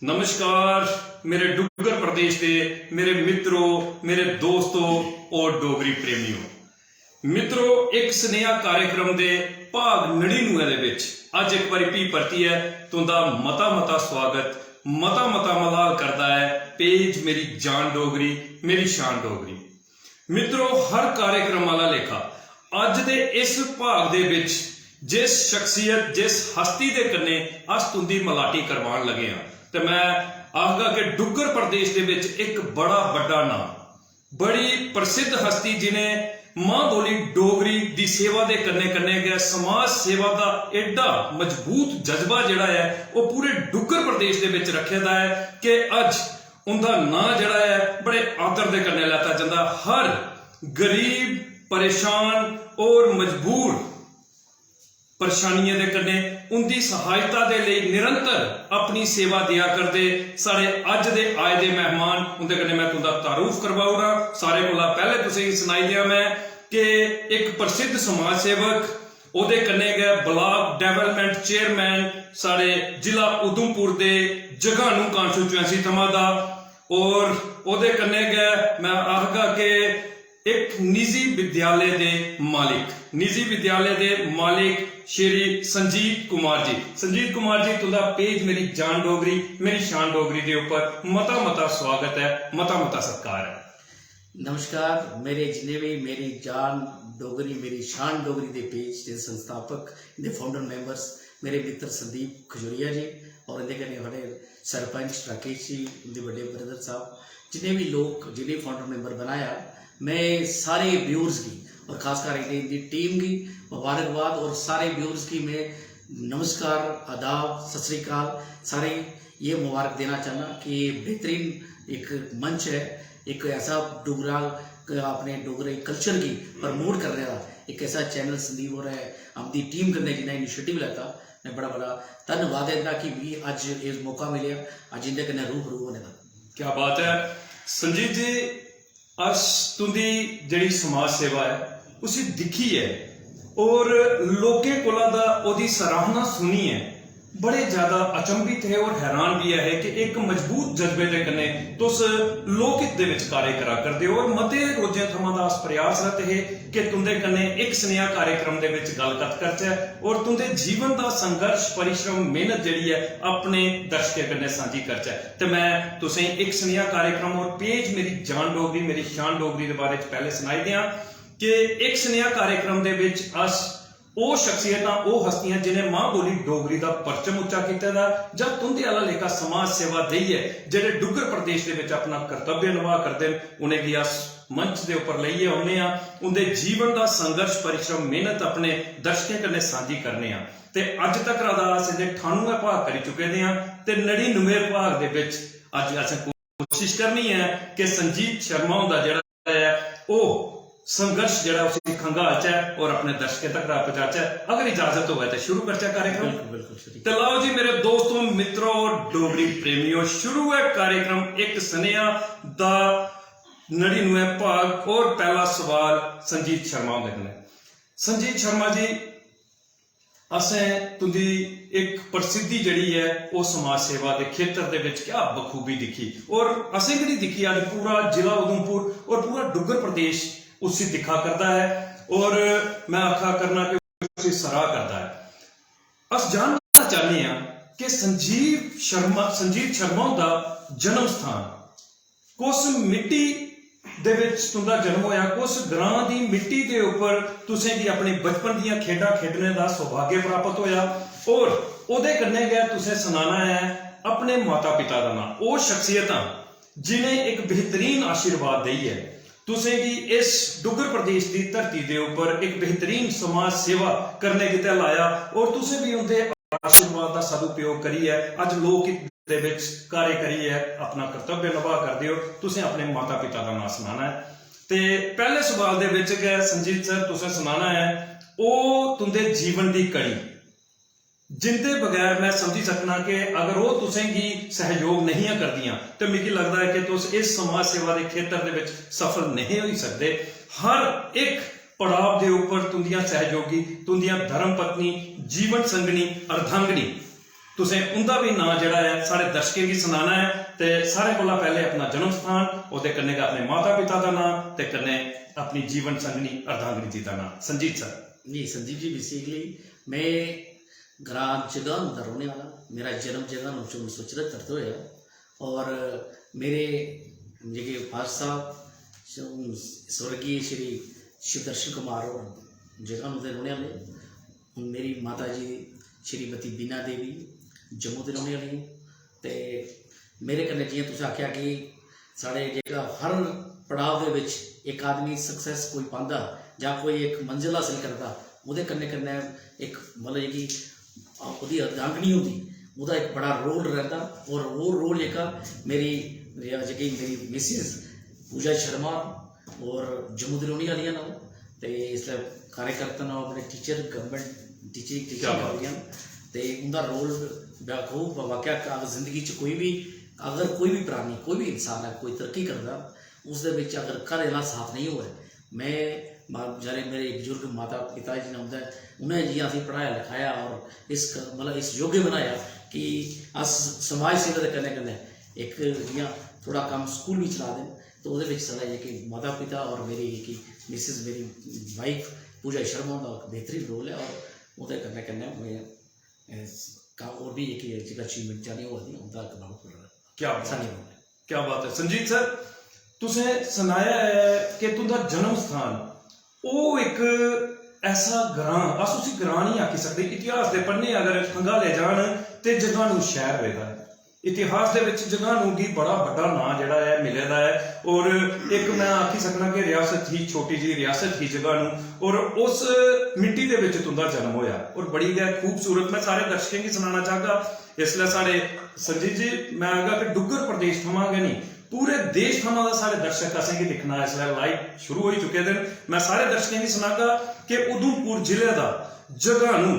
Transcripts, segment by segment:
नमस्कार मेरे डुग्गर प्रदेश के मेरे मित्रों, मेरे दोस्तों और डोगरी प्रेमियों। मित्रों, एक स्नेहा कार्यक्रम के भाग 99 दे विच अज एक बारी भी परती है तुंदा मता स्वागत मता मलाल करता है पेज मेरी जान डोगरी मेरी शान डोगरी। मित्रों, हर कार्यक्रम वाला लेखा अज दे इस भाग दे विच जिस शख्सियत जिस हस्ती दे कन्ने अस तुंदी मलाटी करवान लगे हाँ ते मैं आखगा कि डुग्गर प्रदेश दे विच एक बड़ा बड़ा नाम बड़ी प्रसिद्ध हस्ती जिन्हें मां बोली डोगरी दी सेवा दे कन्ने गया समाज सेवा का एडा मजबूत जज्बा जिहड़ा है वो पूरे डुग्गर प्रदेश दे विच रखे दा है कि अज उनका नाम जिहड़ा है बड़े आदर दे कन्ने लैता जांदा। हर गरीब परेशान और मजबूर परेशानियों के कन्ने उनकी सहायता के लिए निरंतर अपनी सेवा दिया करते सारे अज दे आए दे मेहमान उनके कन्ने मैं तुंदा तारुफ करवाऊंगा। सारे कोला पहले तुसीं सुनाई दिया मैं कि एक प्रसिद्ध समाज सेवक ओदे कन्ने गए ब्लॉक डेवलपमेंट चेयरमैन सारे जिला उधमपुर के जगानू कॉन्स्टिट्यूएंसी थमां दा और ओदे कन्ने गए मैं आखगा कि एक निजी विद्यालय के मालिक श्री संजीत कुमार जी तुंदा पेज मेरी जान डोगरी मेरी शान डोगरी के ऊपर मता स्वागत है मता सत्कार है। नमस्कार मेरे जिन्हें भी मेरी जान डोगरी मेरी शान डोगरी के पेज के संस्थापक इनके फाउंडर मेंबर्स मेरे मित्र संदीप खजूरिया जी और इनके कन्ने बड़े सरपंच राकेश जी इनके बड़े ब्रदर साहब जिन्हें भी लोग जिन्हें फाउंडर मेंबर बनाया मैं सारे व्यूअर्स की और खासकर इनकी टीम की मुबारकबाद और सारे व्यूअर्स की मैं नमस्कार आदाब सत श्री अकाल सारे ये मुबारक देना चाहना कि ये बेहतरीन एक मंच है एक ऐसा डोगरा अपने डोगरे कल्चर की प्रमोट कर रहा एक ऐसा चैनल संदीप हो रहा है अपनी टीम करने जिन्हें इनिशिएटिव लेता मैं बड़ा धन्यवाद है कि भी अज ये मौका मिले अज इनके कन्ने रूबरू होने का। क्या बात है संजीत जी, अस तुंदी जिहड़ी समाज सेवा है उसी दिखी है और लोकें कोला दा ओदी सराहना सुनी है बड़े ज्यादा अचंभित है और हैरान भी है कि एक मजबूत जज्बे दे कन्ने तुस लोकहित दे विच कार्य करा करदे हो और मते रोजे थमां दा प्रयासरत है कि तुंदे कन्ने एक स्नेहा कार्यक्रम दे विच गलबात करचै और तुंदे जीवन दा संघर्ष परिश्रम मेहनत जिहड़ी है अपने दर्शकों कन्ने सांझी करचै ते मैं तुसें एक स्नेहा कार्यक्रम और पेज मेरी जान डोगरी मेरी शान डोगरी दे बारे च पहले सुनाई दियां कि एक स्नेहा कार्यक्रम दे विच अस ਉਹ शख्सियतां ਉਹ हस्तियां जिन्हें मां बोली डोगरी का परचम उच्चा किया जां तुंदे आला लेखा समाज सेवा दई है जिहड़े डुग्गर प्रदेश दे विच अपना कर्तव्य निभा करते उन्हें भी अस मंच के उपर लईए आउने आ उनके जीवन का संघर्ष परिश्रम मेहनत अपने दर्शकों कन्ने सांझी करने आ ते अज तक अस इहदे 98 भाग करी चुके हैं ते 99वें भाग दे विच अज असें कोशिश करनी है कि संजीत शर्मा हुंदा जिहड़ा है ओह संघर्ष जरा उसी खंगाल है और अपने दर्शकों तक पहुंचाचा। अगर इजाजत हो तो शुरू करचा कार्यक्रम। बिल्कुल तो लाओ जी मेरे दोस्तों मित्रों और डोगरी प्रेमियों, शुरू है कार्यक्रम एक स्नेहा दा 99 भाग और पहला सवाल संजीत शर्मा होंदे। संजीत शर्मा जी, असें तुंदी एक प्रसिद्धि जड़ी है वो समाज सेवा के खेत्र दे विच क्या बखूबी दिखी और असें भी दिखी अज पूरा जिला उधमपुर और पूरा डुग्गर प्रदेश उसी दिखा करता है और मैं आखा करना कि उसी सराह करता है। अस जानना चाहते हैं कि संजीत शर्मा का जन्म स्थान कुछ मिट्टी दे विच तुंदा जन्म होया कुछ ग्रां दी मिट्टी के ऊपर तुसें दी अपने बचपन दीयां खेडां खेडने का सौभाग्य प्राप्त होया और ओदे कन्ने गया तुसें सुनाना है अपने माता पिता का नाम वो शख्सियतां जिन्हें एक बेहतरीन आशीर्वाद दी है तुसें भी इस डुग्गर प्रदेश की धरती के ऊपर एक बेहतरीन समाज सेवा करने की लाया और तुसें भी उनके आशीर्वाद का सदुपयोग करिए अज लोकहित दे विच कार्य करिए अपना कर्तव्य निभा करते हो। तुसें अपने माता पिता का नाम सुनाना है ते पहले सवाल दे विच गए संजीत सर तुसें सुनाना है वो तुंदे जीवन की कड़ी जिंदे बगैर मैं समझी सकना कि अगर वो तुसें गी सहयोग नहीं करदियां तो मुझे लगता है कि तुस इस समाज सेवा के खेत्र दे विच सफल नहीं हो सकते। हर एक पड़ाव के ऊपर तुंदियां सहयोगी तुंदियां धर्म पत्नी जीवन संगनी अर्धांगनी तुसें उंदा भी नाम जिहड़ा है साढ़े दर्शकें गी सुनाना है। ते सारे कोला पहले अपना जन्म स्थान, ओहदे कन्नै गै अपने माता पिता का नाम, ते कन्नै अपनी जीवन संगनी अर्धांगिनी जी का नाम। संजीत सर। जी संदीप जी, बेसिकली मैं ग्राम जगानू का रहने वाला, मेरा जन्म जगानू 1974 तो होया और मेरे जेके फादर साहब स्वर्गीय श्री शिवदर्शन कुमार और जगानू के रहने वाले, मेरी माता जी श्रीमती बीना देवी जम्मू के रहने वाली। तो मेरे कन्नै जियां तुसें आख्या कि साढ़े जेका हर पड़ाव दे विच एक आदमी सक्सैस कोई पांदा जां कोई एक मंजिल हासिल करता, उहदे कन्नै कन्नै एक मतलब कि ओहदी अर्धांगिनी होंदी, ਉਹਦਾ एक बड़ा रोल रहता। और वो रोल जेका मेरी जेकी मेरी मिसिज पूजा शर्मा और जम्मू दी रौह्ने आह्लियां न, ते इसलै कार्यकर्ता न, अपने टीचर गवर्नमेंट टीचिंग कर रही हैं। तो उनका रोल खूब वाकया अगर जिंदगी कोई भी प्राणी कोई भी इंसान है कोई तरक्की करता, उस अगर घर वाला साथ नहीं हुआ, मैं जारे मेरे बुजुर्ग माता पिता जी ने होंगे उन्हें जी अभी पढ़ाया लिखाया और इस मतलब इस योग्य बनाया कि अस समाज सेवा के कन्नै कन्नै एक जियां थोड़ा काम स्कूल भी चला दें। तो वो साढ़ा कि माता पिता और मेरी कि मिसिज मेरी वाइफ पूजा शर्मा का बेहतरीन रोल है। और वो कन्नै कन्नै मैं और भी एक अचीवमेंट चाहनी होआ दी उनका बहुत बड़ा क्या बात है। संजीत सर, तुसें सुनाया है कि तुंदा जन्म स्थान वो एक ऐसा ग्रां, अस उसी ग्रां नहीं आखी सकते, इतिहास के पन्ने अगर खंगाले जान तो जगानू शहर रहता है। इतिहास के विच जगानू की बड़ा बड़ा नाम जिहड़ा है मिले दा है। और एक मैं आखी सकना कि रियासत ही छोटी जी रियासत ही जगानू, और उस मिट्टी के विच तुंदा जन्म होया और बड़ी गै खूबसूरत। मैं सारे दर्शकों की सुनाना चाहगा इसलिए साढ़े संजीत जी, मैं आगा कि डुग्गर प्रदेश थमां नहीं पूरे देश थमां दा सारे दर्शक असेंगी दिखना इसलिए लाइव शुरू हो चुके दिन। मैं सारे दर्शकों की सुनागा कि उधमपुर जिले का जगानू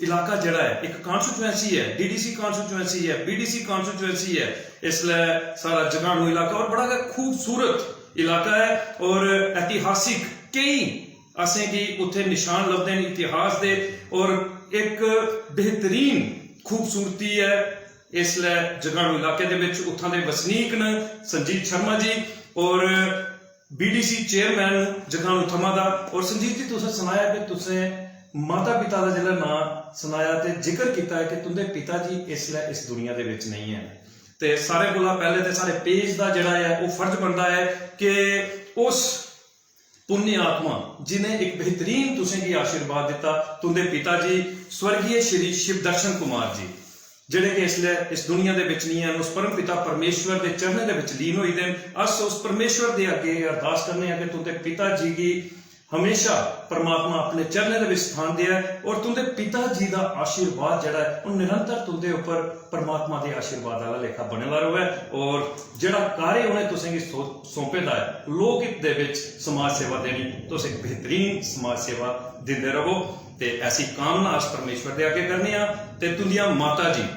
इलाका जड़ा है एक कॉन्स्टिट्यूएंसी है, डीडीसी कॉन्स्टिट्यूएंसी है, बीडीसी कॉन्स्टिट्यूएंसी है, इसलिए सारा जगानू इलाका और बड़ा खूबसूरत इलाका है। और ऐतिहासिक कई असें की उत्थे निशान लभदे हैं इतिहास दे, और एक बेहतरीन खूबसूरती है इसलिए जगानू इलाके दे विच। उत्थां दे वसनीक न संजीत शर्मा जी और बीडीसी चेयरमैन जगानू थमां दा। और संजीत जी, तुसें सुनाया कि तुसें माता पिता का जिहड़ा नाम सुनाया ते जिक्र किया है कि तुंदे पिता जी इसलिए इस दुनिया दे विच नहीं है। ते सारे कोला पहले ते सारे पेज का जिहड़ा है वो फर्ज बनता है कि उस पुण्य आत्मा जिन्हें एक बेहतरीन तुसें की आशीर्वाद दिता, तुंदे पिता जी स्वर्गीय श्री शिवदर्शन कुमार जी जिहड़े कि इसलिए इस दुनिया दे विच नहीं है, उस परम पिता परमेश्वर के चरणों दे विच लीन होई दे। अस उस परमेश्वर दे अगे अरदास करने हैं कि तुंदे पिता जी की हमेशा परमात्मा अपने चरणों के स्थान दिया है, और तुंदे पिता जी का आशीर्वाद जड़ा है वो निरंतर तुंदे ऊपर परमात्मा के आशीर्वाद वाला लेखा बनेला रहे। और जड़ा कार्य उन्हें तुसें सौंपे दा है लोकहित दे विच समाज सेवा देनी, तुस एक बेहतरीन समाज सेवा दिंदे रहो। ते ऐसी कामना अस परमेश्वर दे अगे करने आ। ते तुंदियां माता जी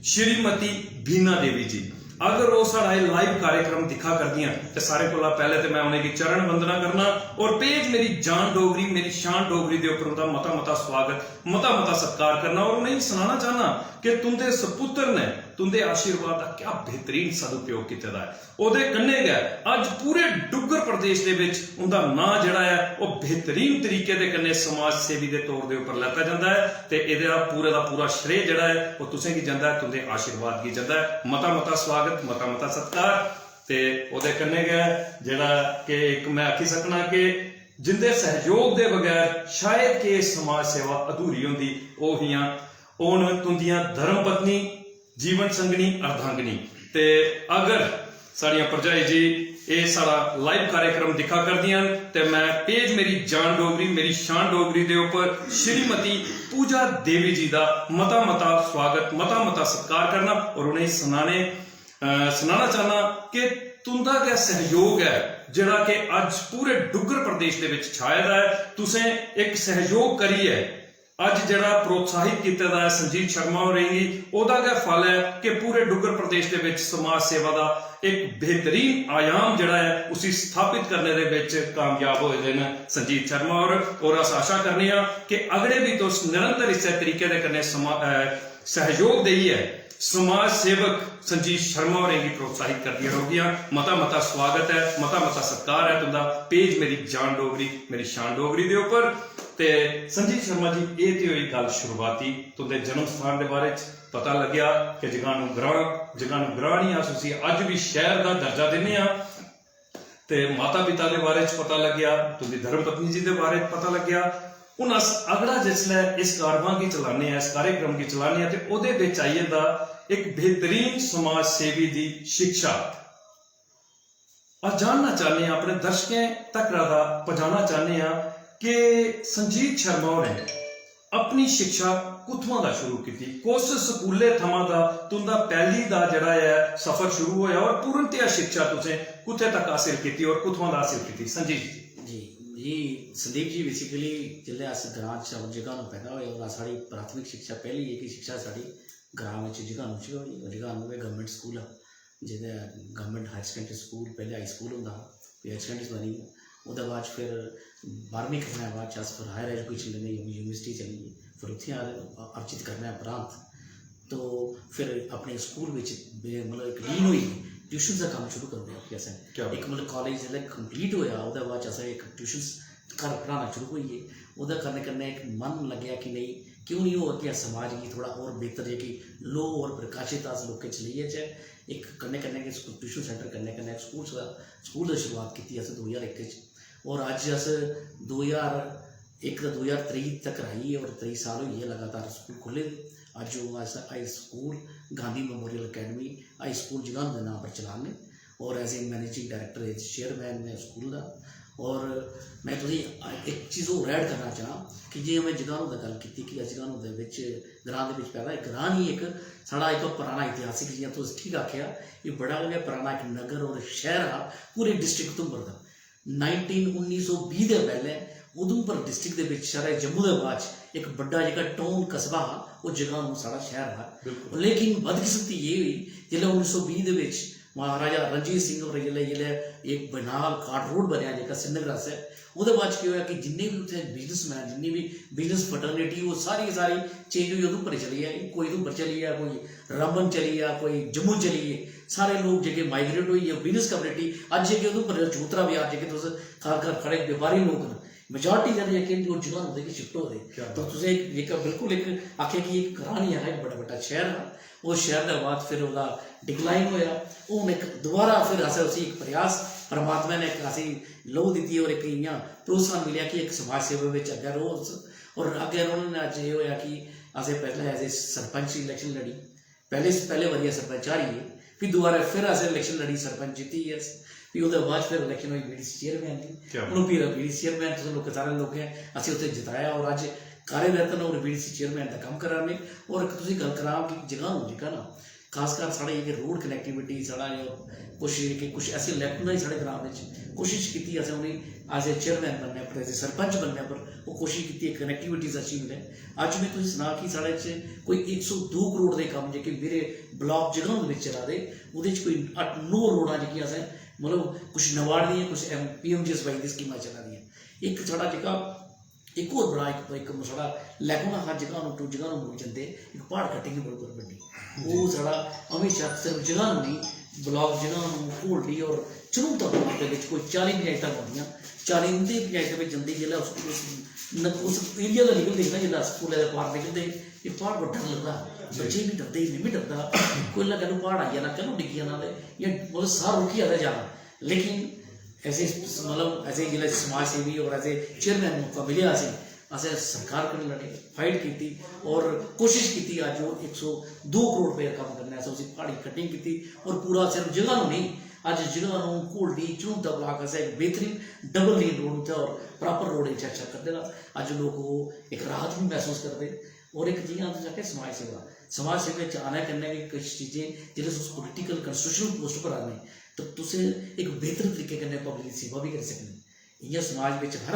श्रीमती बीना देवी जी अगर वो साढ़ा लाइव कार्यक्रम दिखा कर दियां तो सारे कोला पहले तो मैं उन्हें चरण वंदना करना और पेज मेरी जान डोगरी मेरी शान डोगरी के उपर उनका मता मता स्वागत मता मता सत्कार करना और उन्हें सुनाना चाहना कि तुंदे सपुत्र ने तुंदे आशीर्वाद का क्या बेहतरीन सदुपयोग किया है। ओदे कन्ने गए अज पूरे डुग्गर प्रदेश दे विच उनका नाम जिहड़ा है वो बेहतरीन तरीके दे कन्ने समाज सेवी के तौर के उपर लैता जाता है। तो यह पूरे का पूरा श्रेय जिहड़ा है वो तुसें की जाता है, तुंदे आशीर्वाद की जाता है। मता मता स्वागत मता मता सत्कार। ते ओदे कन्ने गए जिहड़ा कि एक मैं आखी सकना कि जिंदे सहयोग के बगैर शायद कि समाज सेवा अधूरी होंदी वो हियां ओन तुंदियां धर्म पत्नी जीवन संगनी अर्धांगिनी। ते अगर साड़ियां भरजाई जी ये साड़ा लाइव कार्यक्रम दिखा कर दियां ते मैं पेज मेरी जान डोगरी मेरी शान डोगरी दे ऊपर श्रीमती पूजा देवी जी का मता मता स्वागत मता मता सत्कार करना और उन्हें सुनाना चाहना कि तुंदा क्या सहयोग है जिहड़ा कि अज पूरे डुग्गर प्रदेश दे विच छाया है। तुसें एक सहयोग करिए अज जिहड़ा प्रोत्साहित किया है संजीत शर्मा होरेंगी ओहदा क्या फल है कि पूरे डुग्गर प्रदेश के विच समाज सेवा का एक बेहतरीन आयाम जिहड़ा है उसी स्थापित करने दे विच कामयाब होए हैं संजीत शर्मा और अस आशा करने कि अगड़े भी तुस निरंतर इस तरीके दे कन्नै सहयोग दई है समाज सेवक संजीव शर्मा होरें गी प्रोत्साहित करदियां रहोगियां। मता मता स्वागत है, मता मता सत्कार है तुंदा पेज मेरी जान डोगरी मेरी शान डोगरी दे उपर। ते संजीव शर्मा जी, ये तो हुई गल शुरुआती तुंदे जन्म स्थान के बारे च पता लग्या कि जगानू ग्रां नहीं अस उसी अज भी शहर का दर्जा दिन्ने आ। ते माता पिता के बारे च पता लग्या, तुंदी धर्म पत्नी जी के बारे च पता लग्या। हुण अस अगड़ा जिसलै इस कारवां गी चलाने इस कार्यक्रम गी चलाने ते ओहदे विच आई जंदा एक बेहतरीन समाज सेवी दी शिक्षा। अस जानना चाहते हैं, अपने दर्शकें तक दा पहुंचाना चाहते हैं कि संजीव शर्मा होरें अपनी शिक्षा कुत्थुआं दा शुरू की, कुस स्कूले थमां दा तुंदा पहली दा जिहड़ा है सफर शुरू होया और पूर्णतया शिक्षा तुसें कुत्थे तक हासिल की और कुत्थुआं दा हासिल की? संजीव जी जी संदीप जी, बेसिकली जिसले अस ग्रां च जगह पैदा होए और साड़ी प्राथमिक शिक्षा पहली एक ही शिक्षा साड़ी ग्रां में जगानू च होई। जगानू में गवर्नमेंट स्कूल है जिहदा गवर्नमेंट हायर सकैंडरी स्कूल, पहले हाई स्कूल होंदा फिर हायर सकैंडरी बनी, उसके बाद फिर 12वीं करने के बाद अस फिर हायर एजुकेशन लेने यूनिवर्सिटी चली गई, फिर उत्थे अर्जित करने उपरांत तो फिर अपने स्कूल में मतलब एक लीन हुई ट्यूशन का काम शुरू कर दिया। असें एक मतलब कॉलेज जिसलै कंप्लीट होया उसके बाद असें एक ट्यूशन घर पढ़ाना शुरू होई। ओहदे करने कन्नै एक मन लग्या कि नहीं क्यों नहीं होगा कि समाज की थोड़ा और बेहतर जेह्की लो और प्रकाशित अस लोकें च लेइयै च एक कन्नै कन्नै कि ट्यूशन सेंटर कन्नै कन्नै स्कूल दी शुरुआत की अस 2001 च और अज अस 2001 दा 2023 तक कराई और 23 साल होई लगातार स्कूल खुले। अज अस high school Gandhi memorial academy high school Jaganu के नाम पर चलाने और as a managing director chairman में स्कूल का। और मैं तुझे एक चीज़ और ऐड करना चाह कि जे मैं जगानू की गल की कि जगानू के ग्रां के पैदा ग्रां ही एक साड़ा एक पुराना इतिहासिक जियां तुस ठीक आख्या ये बड़ा गै पुराना एक नगर और शहर हा पूरे डिस्ट्रिक्ट उधमपुर का। 1920 के पहले उधमपुर डिस्ट्रिक्ट के सारे जम्मू के बाद एक बड़ा जो टाउन कस्बा हा वो जगानू साड़ा शहर हा। लेकिन बदकिस्मती ये हुई जिसलै 1920 के महाराजा रणजीत सिंह और जिसलै एक बनाल कार्ड रोड बनया जो श्रीनगर से उसके बाद क्या होया कि जिन्ने भी उत्थे बिजनेसमैन जिन्नी भी बिजनेस फटर्निटी वो सारी की सारी चेंज हुई उधमपुर चली आई। कोई उधमपुर चली गया, कोई रामबन चली गया, कोई जम्मू चली गए, सारे लोग जो माइग्रेट हुई बिजनेस कम्युनिटी अज जो उधमपुर चबूतरा बाजार जो तुस घर खड़े व्यापारी लोग न मेजॉरिटी जन जो जगह होंगे कि शिफ्ट हो रहे तो तुझे बिल्कुल एक आखे कि एक ग्रां ही है एक बड़ा बड़ा शहर है। उस शहर के बाद फिर वह डिक्लाइन होया हूँ एक दोबारा फिर अस उसी एक प्रयास परमात्मा ने एक असी लौ दी और एक इं प्रोत्साहन मिले कि एक समाज सेवा में अगे रहो और अगे उन्होंने अज ये होया कि असें पहले एज ए सरपंच इलैक्शन लड़ी, पहले बारी सरपंच आ रही है, फिर दोबारा फिर असें इलैक्शन लड़ी, सरपंच जीती है, फिर उसके बाद फिर इलैक्शन हुई बीडीसी चेयरमैन की, उन्होंने फिर बीडीसी चेयरमैन तुम लोग सारे लोग हैं असीं उत्थे जिताया और अज कार्यरत और बीडीसी चेयरमैन का काम करा ने। और तुसीं गल करा कि जगानू जेह्का ना खासकर साढ़े ये रोड कनैक्टिविटी साढ़ा कुछ ऐसे लैकुना ही साढ़े ग्रां में कोशिश की असें उन्हें एज ए चेयरमैन बनने पर एज ए सरपंच बनने पर वो कोशिश की कनैक्टिविटीज अच्छी मिले। अज मैं तुझे सुना कि साढ़े कोई 102 करोड़ के काम जो मेरे ब्लॉक जगानू में चला दे वो कोई 8-9 रोडां जो असें मतलब कुछ नवाड़ दी कुछ PMGSY दी स्कीमां चला दी। एक साढ़ा जो एक और बड़ा एक साढ़ा लैकुना हा जगानू टू जगानू जंदे एक पहाड़ कटिंग बड़ी बड़ी वो साढ़ा हमेशा सिर्फ जगानू नहीं ब्लॉक जगानू घोलडी और चनूता ब्लॉक के कोई 40 पंचायत होंगे 40 पंचायत में जंदी जिला उस एरिया का निकलते ना जिला स्कूल पार निकलते ये पहाड़ को डर लगता बच्चे भी डरते इन्हें भी डरता कोई ना कहूँ पहाड़ आई जाना कहूँ डिग्गी जाना या मतलब सार रुकी आता जाना। लेकिन ऐसे मतलब ऐसे जिले समाज सेवी और ऐसे चेयरमैन मौका मिले असें सरकार को लड़े फाइट की और कोशिश की अज वो 102 करोड़ रुपये काम करना है उसी पहाड़ी कटिंग की और पूरा सिर्फ जगानू नहीं अज जगानू घोलडी चनूता ब्लॉक असें एक बेहतरीन डबल लेन रोड थे और प्रॉपर रोड अच्छा कर देना। अज लोग वो एक राहत भी महसूस करते और एक जियां जाके समाज सेवा आने कन्नै कुछ चीज़ें जिस पोलिटिकल कंस्टिट्यूशनल पोस्ट पर आने तो तुसें एक बेहतर तरीके कन्नै पब्लिक सेवा भी करी सकने। इ'यां समाज में हर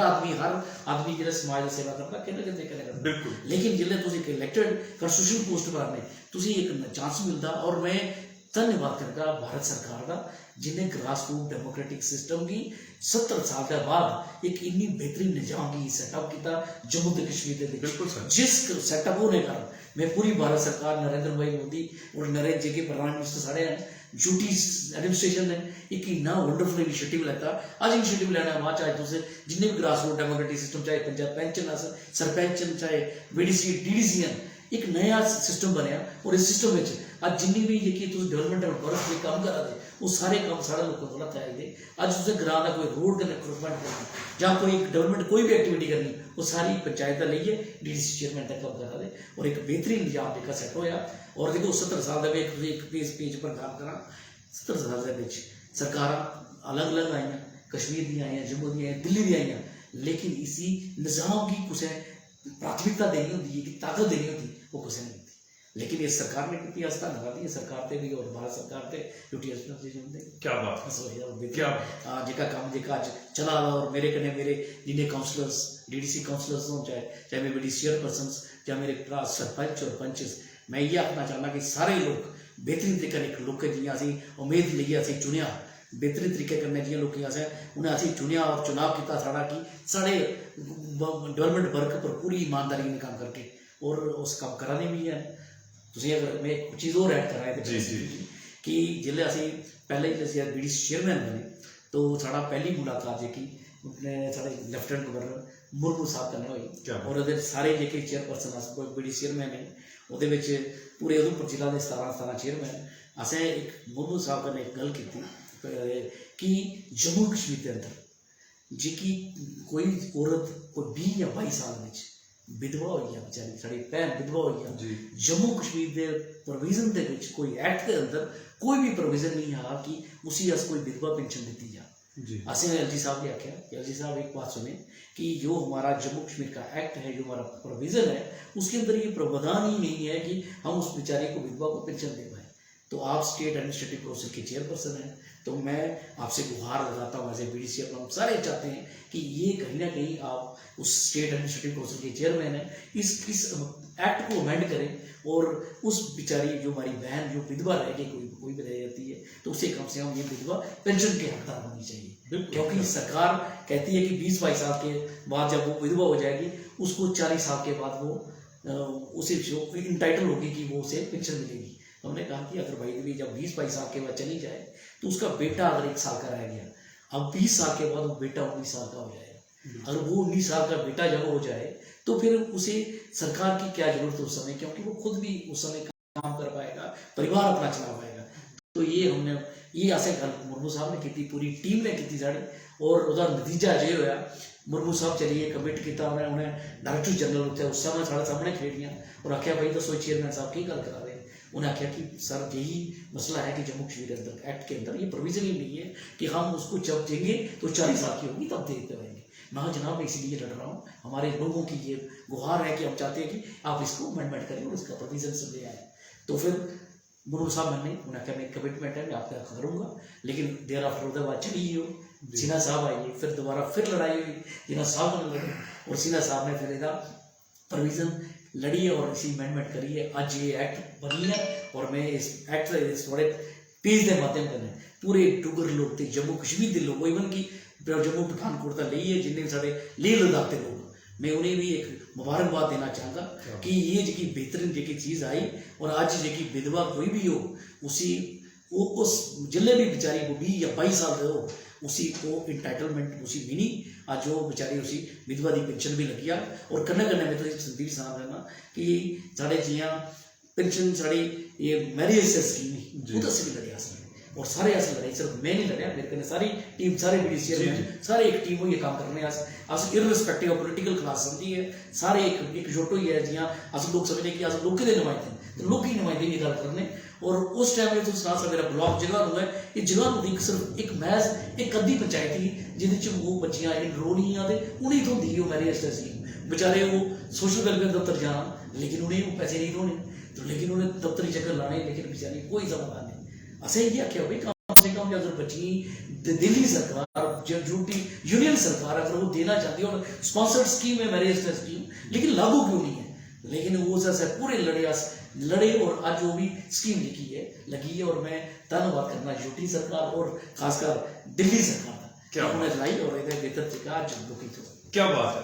आदमी जो समाज की सेवा करता किन्ने तरीके कन्नै करता लेकिन जिसले तुम एक इलैक्टेड कंस्टिट्यूशनल पोस्ट पर आने तुसें एक चांस मिलता। और मैं धन्यवाद करगा भारत सरकार का, जिन्हें ग्रास रूट डेमोक्रेटिक सिस्टम की 70 साल के बाद एक इन्नी बेहतरीन निजाम की सेटअप किया जम्मू ते कश्मीर के बिल्कुल सर। जिस सेटअप होने कारण मैं पूरी भारत सरकार नरेंद्र भाई मोदी और नरेंद्र जी के प्रधान मिनिस्टर सारे हैं यूटी एडमिनिस्ट्रेशन ने एक इन्ना वंडरफुल इनिशिएटिव लेता। आज इनिशिएटिव लेना वहाँ चाहे तुझे जिन्हें भी ग्रास रूट डेमोक्रेटिक सिस्टम चाहे पंचायत पेंशन सरपंच चाहे बीडीसी डीडीसी एक नया सिस्टम बनया और इस सिस्टम में आज जिन्नी भी जेकी तुझे डेवलपमेंट वर्क के काम करा दे वो सारे काम सारे लोगों को कराए दे। आज तुझे ग्रां का कोई रोड का रिक्रूटमेंट करना जहाँ कोई डेवलपमेंट कोई भी एक्टिविटी करनी वो सारी पंचायत का लेइए डीडीसी चेयरमैन तक काम करा दे और एक बेहतरीन निजाम देखा सेट होया। और देखो 70 साल का एक पेज पर काम करा 70 साल के सरकार अलग अलग आईया, कश्मीर दी आईया, जम्मू दी आईया, दिल्ली दी आईया, लेकिन इसी निजाम की कुछ प्राथमिकता देनी होती है कि ताकत देनी होती वो कुछ नहीं होती। लेकिन ये सरकार ने की आस्था लगा दी सरकार पे भी और भारत सरकार पे ड्यूटी क्या बात है, क्या जेका काम जेका आज चला रहा और मेरे कने मेरे जिन्हें काउंसलर्स डीडीसी काउंसलर्स हो चाहे मेरे बीडीसी चेयरपर्सन या मेरे सरपंच और पंचेस, मैं ये आखना चाहना कि सारे लोग बेहतरीन तरीके एक लोग जियां असी उम्मीद लेइए असी चुनिया बेहतरीन तरीके कन्नै जियां लोग उन्हें असी चुनिया और चुनाव किया साड़ा कि साढ़े डेवलपमेंट वर्क पर पूरी ईमानदारी ने काम करके और उस काम कराने भी है। तुझे अगर मैं एक चीज़ और ऐड कराए कि जिले असी पहले बीडीसी चेयरमैन बने तो साड़ा पहली मुलाकात जी साढ़े लेफ्टिनेंट गवर्नर मुर्मू साहब कन्नै हुई और सारे जे चेयरपर्सन बीडीसी चेयरमैन है वो पूरे उधमपुर जिला के 17 चेयरमैन असें एक मुर्मू साहब कन्नै एक गल की कि जम्मू कश्मीर के अंदर जी कोई औरत कोई 20 या 22 साल में विधवा हो गया बेचारी साड़ी भैन विधवा हो गया जम्मू कश्मीर के प्रोविजन के कोई एक्ट के अंदर कोई भी प्रोविजन नहीं है कि उसी अस कोई विधवा पेंशन दी जा। असें एलजी साहब ने आख्या कि एलजी साहब एक बात सुने कि जो हमारा जम्मू कश्मीर का एक्ट है जो हमारा प्रोविजन है उसके अंदर ये प्रावधान ही नहीं है कि हम उस बेचारे को विधवा को पेंशन दे पाए। तो आप स्टेट एडमिनिस्ट्रेटिव काउंसिल के चेयरपर्सन हैं तो मैं आपसे गुहार लगाता हूँ एज ए बीडीसी हम सारे चाहते हैं कि ये कहीं ना कहीं आप उस स्टेट एडमिनिस्ट्रेटिव काउंसिल के चेयरमैन हैं इस एक्ट को अमेंड करें और उस बेचारी जो हमारी बहन जो विधवा रह गई कोई भी रह जाती है तो उसे कम से कम ये विधवा पेंशन के हकदार होनी चाहिए। क्योंकि सरकार कहती है कि 20-22 साल के बाद जब वो विधवा हो जाएगी उसको 40 साल के बाद वो उसे इंटाइटल होगी कि वो उसे पेंशन मिलेगी। हमने कहा कि अगर भाई भी जब 20-22 साल के बाद चली जाए तो उसका बेटा अगर 1 साल का रह गया अब 20 साल के बाद वो बेटा 19 साल का हो जाएगा। अगर वो 19 साल का बेटा जब हो जाए तो फिर उसे सरकार की क्या जरूरत है उस समय, क्योंकि वो खुद भी उस समय काम कर पाएगा परिवार अपना चला पाएगा। तो ये हमने ये ऐसे गल मुर्मू साहब ने की पूरी टीम ने की साड़ी और उसका नतीजा ये होया मुर्मू साहब चलिए कमिट किया उन्हें डायरेक्टर जनरल उत्थे उस समय साढ़े सामने खड़ियाँ और आख्या भाई दसो चेयरमैन साहब की गल करा रहे। उन्हें आख्या कि सर यही मसला है कि जम्मू कश्मीर के अंदर एक्ट के अंदर ये प्रोविजन ही नहीं है कि हम उसको जब देंगे तो 40 साल की होगी तब देते रहेंगे। मैं जनाब मैं इसीलिए लड़ रहा हूँ, हमारे लोगों की ये गुहार है कि हम चाहते हैं कि आप इसको अमेंडमेंट करें और इसका प्रोविजन सब ले आए। तो फिर मुर्मू साहब ने उन्हें आख्या मैं कमिटमेंट है मैं आपका करूँगा, लेकिन देर आफ्टर उसके बाद चली गई हो सिन्हा साहब आइए फिर दोबारा फिर लड़ाई हुई सिन्हा साहब ने लड़े और सिन्हा साहब ने फिर इसका प्रोविजन लड़ी और इसी अमेंडमेंट करिए अज ये एक्ट बनी है। और मैं इस एक्ट इस बड़े पेज के माध्यम कन्नै पूरे डुगर लोग थे जम्मू कश्मीर के लोग इवन कि जम्मू पठानकोट का लेइए जिन्हें साढ़े लेह लद्दाख के लोग मैं उन्हें भी एक मुबारकबाद देना चाहता कि ये जी बेहतरीन जी चीज़ आई और अज जी विधवा कोई भी हो उसी वो उस जिले भी बेचारी वो 20 या 22 साल के हो उसी को इंटाइटलमेंट उसी मिनी आज वो बेचारी उसी विधवा की पेंशन भी लगी आ। और कन्नै कन्नै मैं तो संदीप साहब रहना कि साढ़े जियां पेंशन साड़ी ये मैरिज स्कीम वो अस भी लड़िया और सारे अस लड़े सिर्फ मैं नहीं लड़िया मेरे कन्नै सारी टीम सारे बीडीसी चेयरमैन सारे एक टीम होइए काम करने अस इररिस्पेक्टिव ऑफ पोलिटिकल क्लास समझी है सारे एकजुट होइए जियां अस लोग समझने कि अस लोकें दे नुमाइंदे तो लोकी नुमाइंदे की गल करने। और उस टाइम में तुम सुना सा मेरा ब्लॉक जगह है ये जगह सिर्फ एक महज एक अद्धी पंचायत ही जिन्हें वो बच्चियां एनरोल ही आते उन्हें थोड़ी ही मैरिज स्कीम बेचारे वो सोशल वेलफेयर दफ्तर जाना लेकिन उन्हें वो पैसे नहीं थोने तो लेकिन उन्हें दफ्तरी चक्कर लाने लेकिन बेचारी कोई समाधान नहीं। असें ये आख्या भाई कम से कम अगर बच्ची दिल्ली सरकार यूनियन सरकार अगर वो देना चाहती है और स्पॉन्सर्ड स्कीम है मैरिज स्कीम लेकिन लागू क्यों नहीं है लेकिन वो जैसे पूरे लड़े और आज वो भी स्कीम लगी है और मैं धन्यवाद करना यूटी सरकार और खासकर दिल्ली सरकार का उन्हें लाई और बेहतर तरीका आज दुखी तो क्या बात है।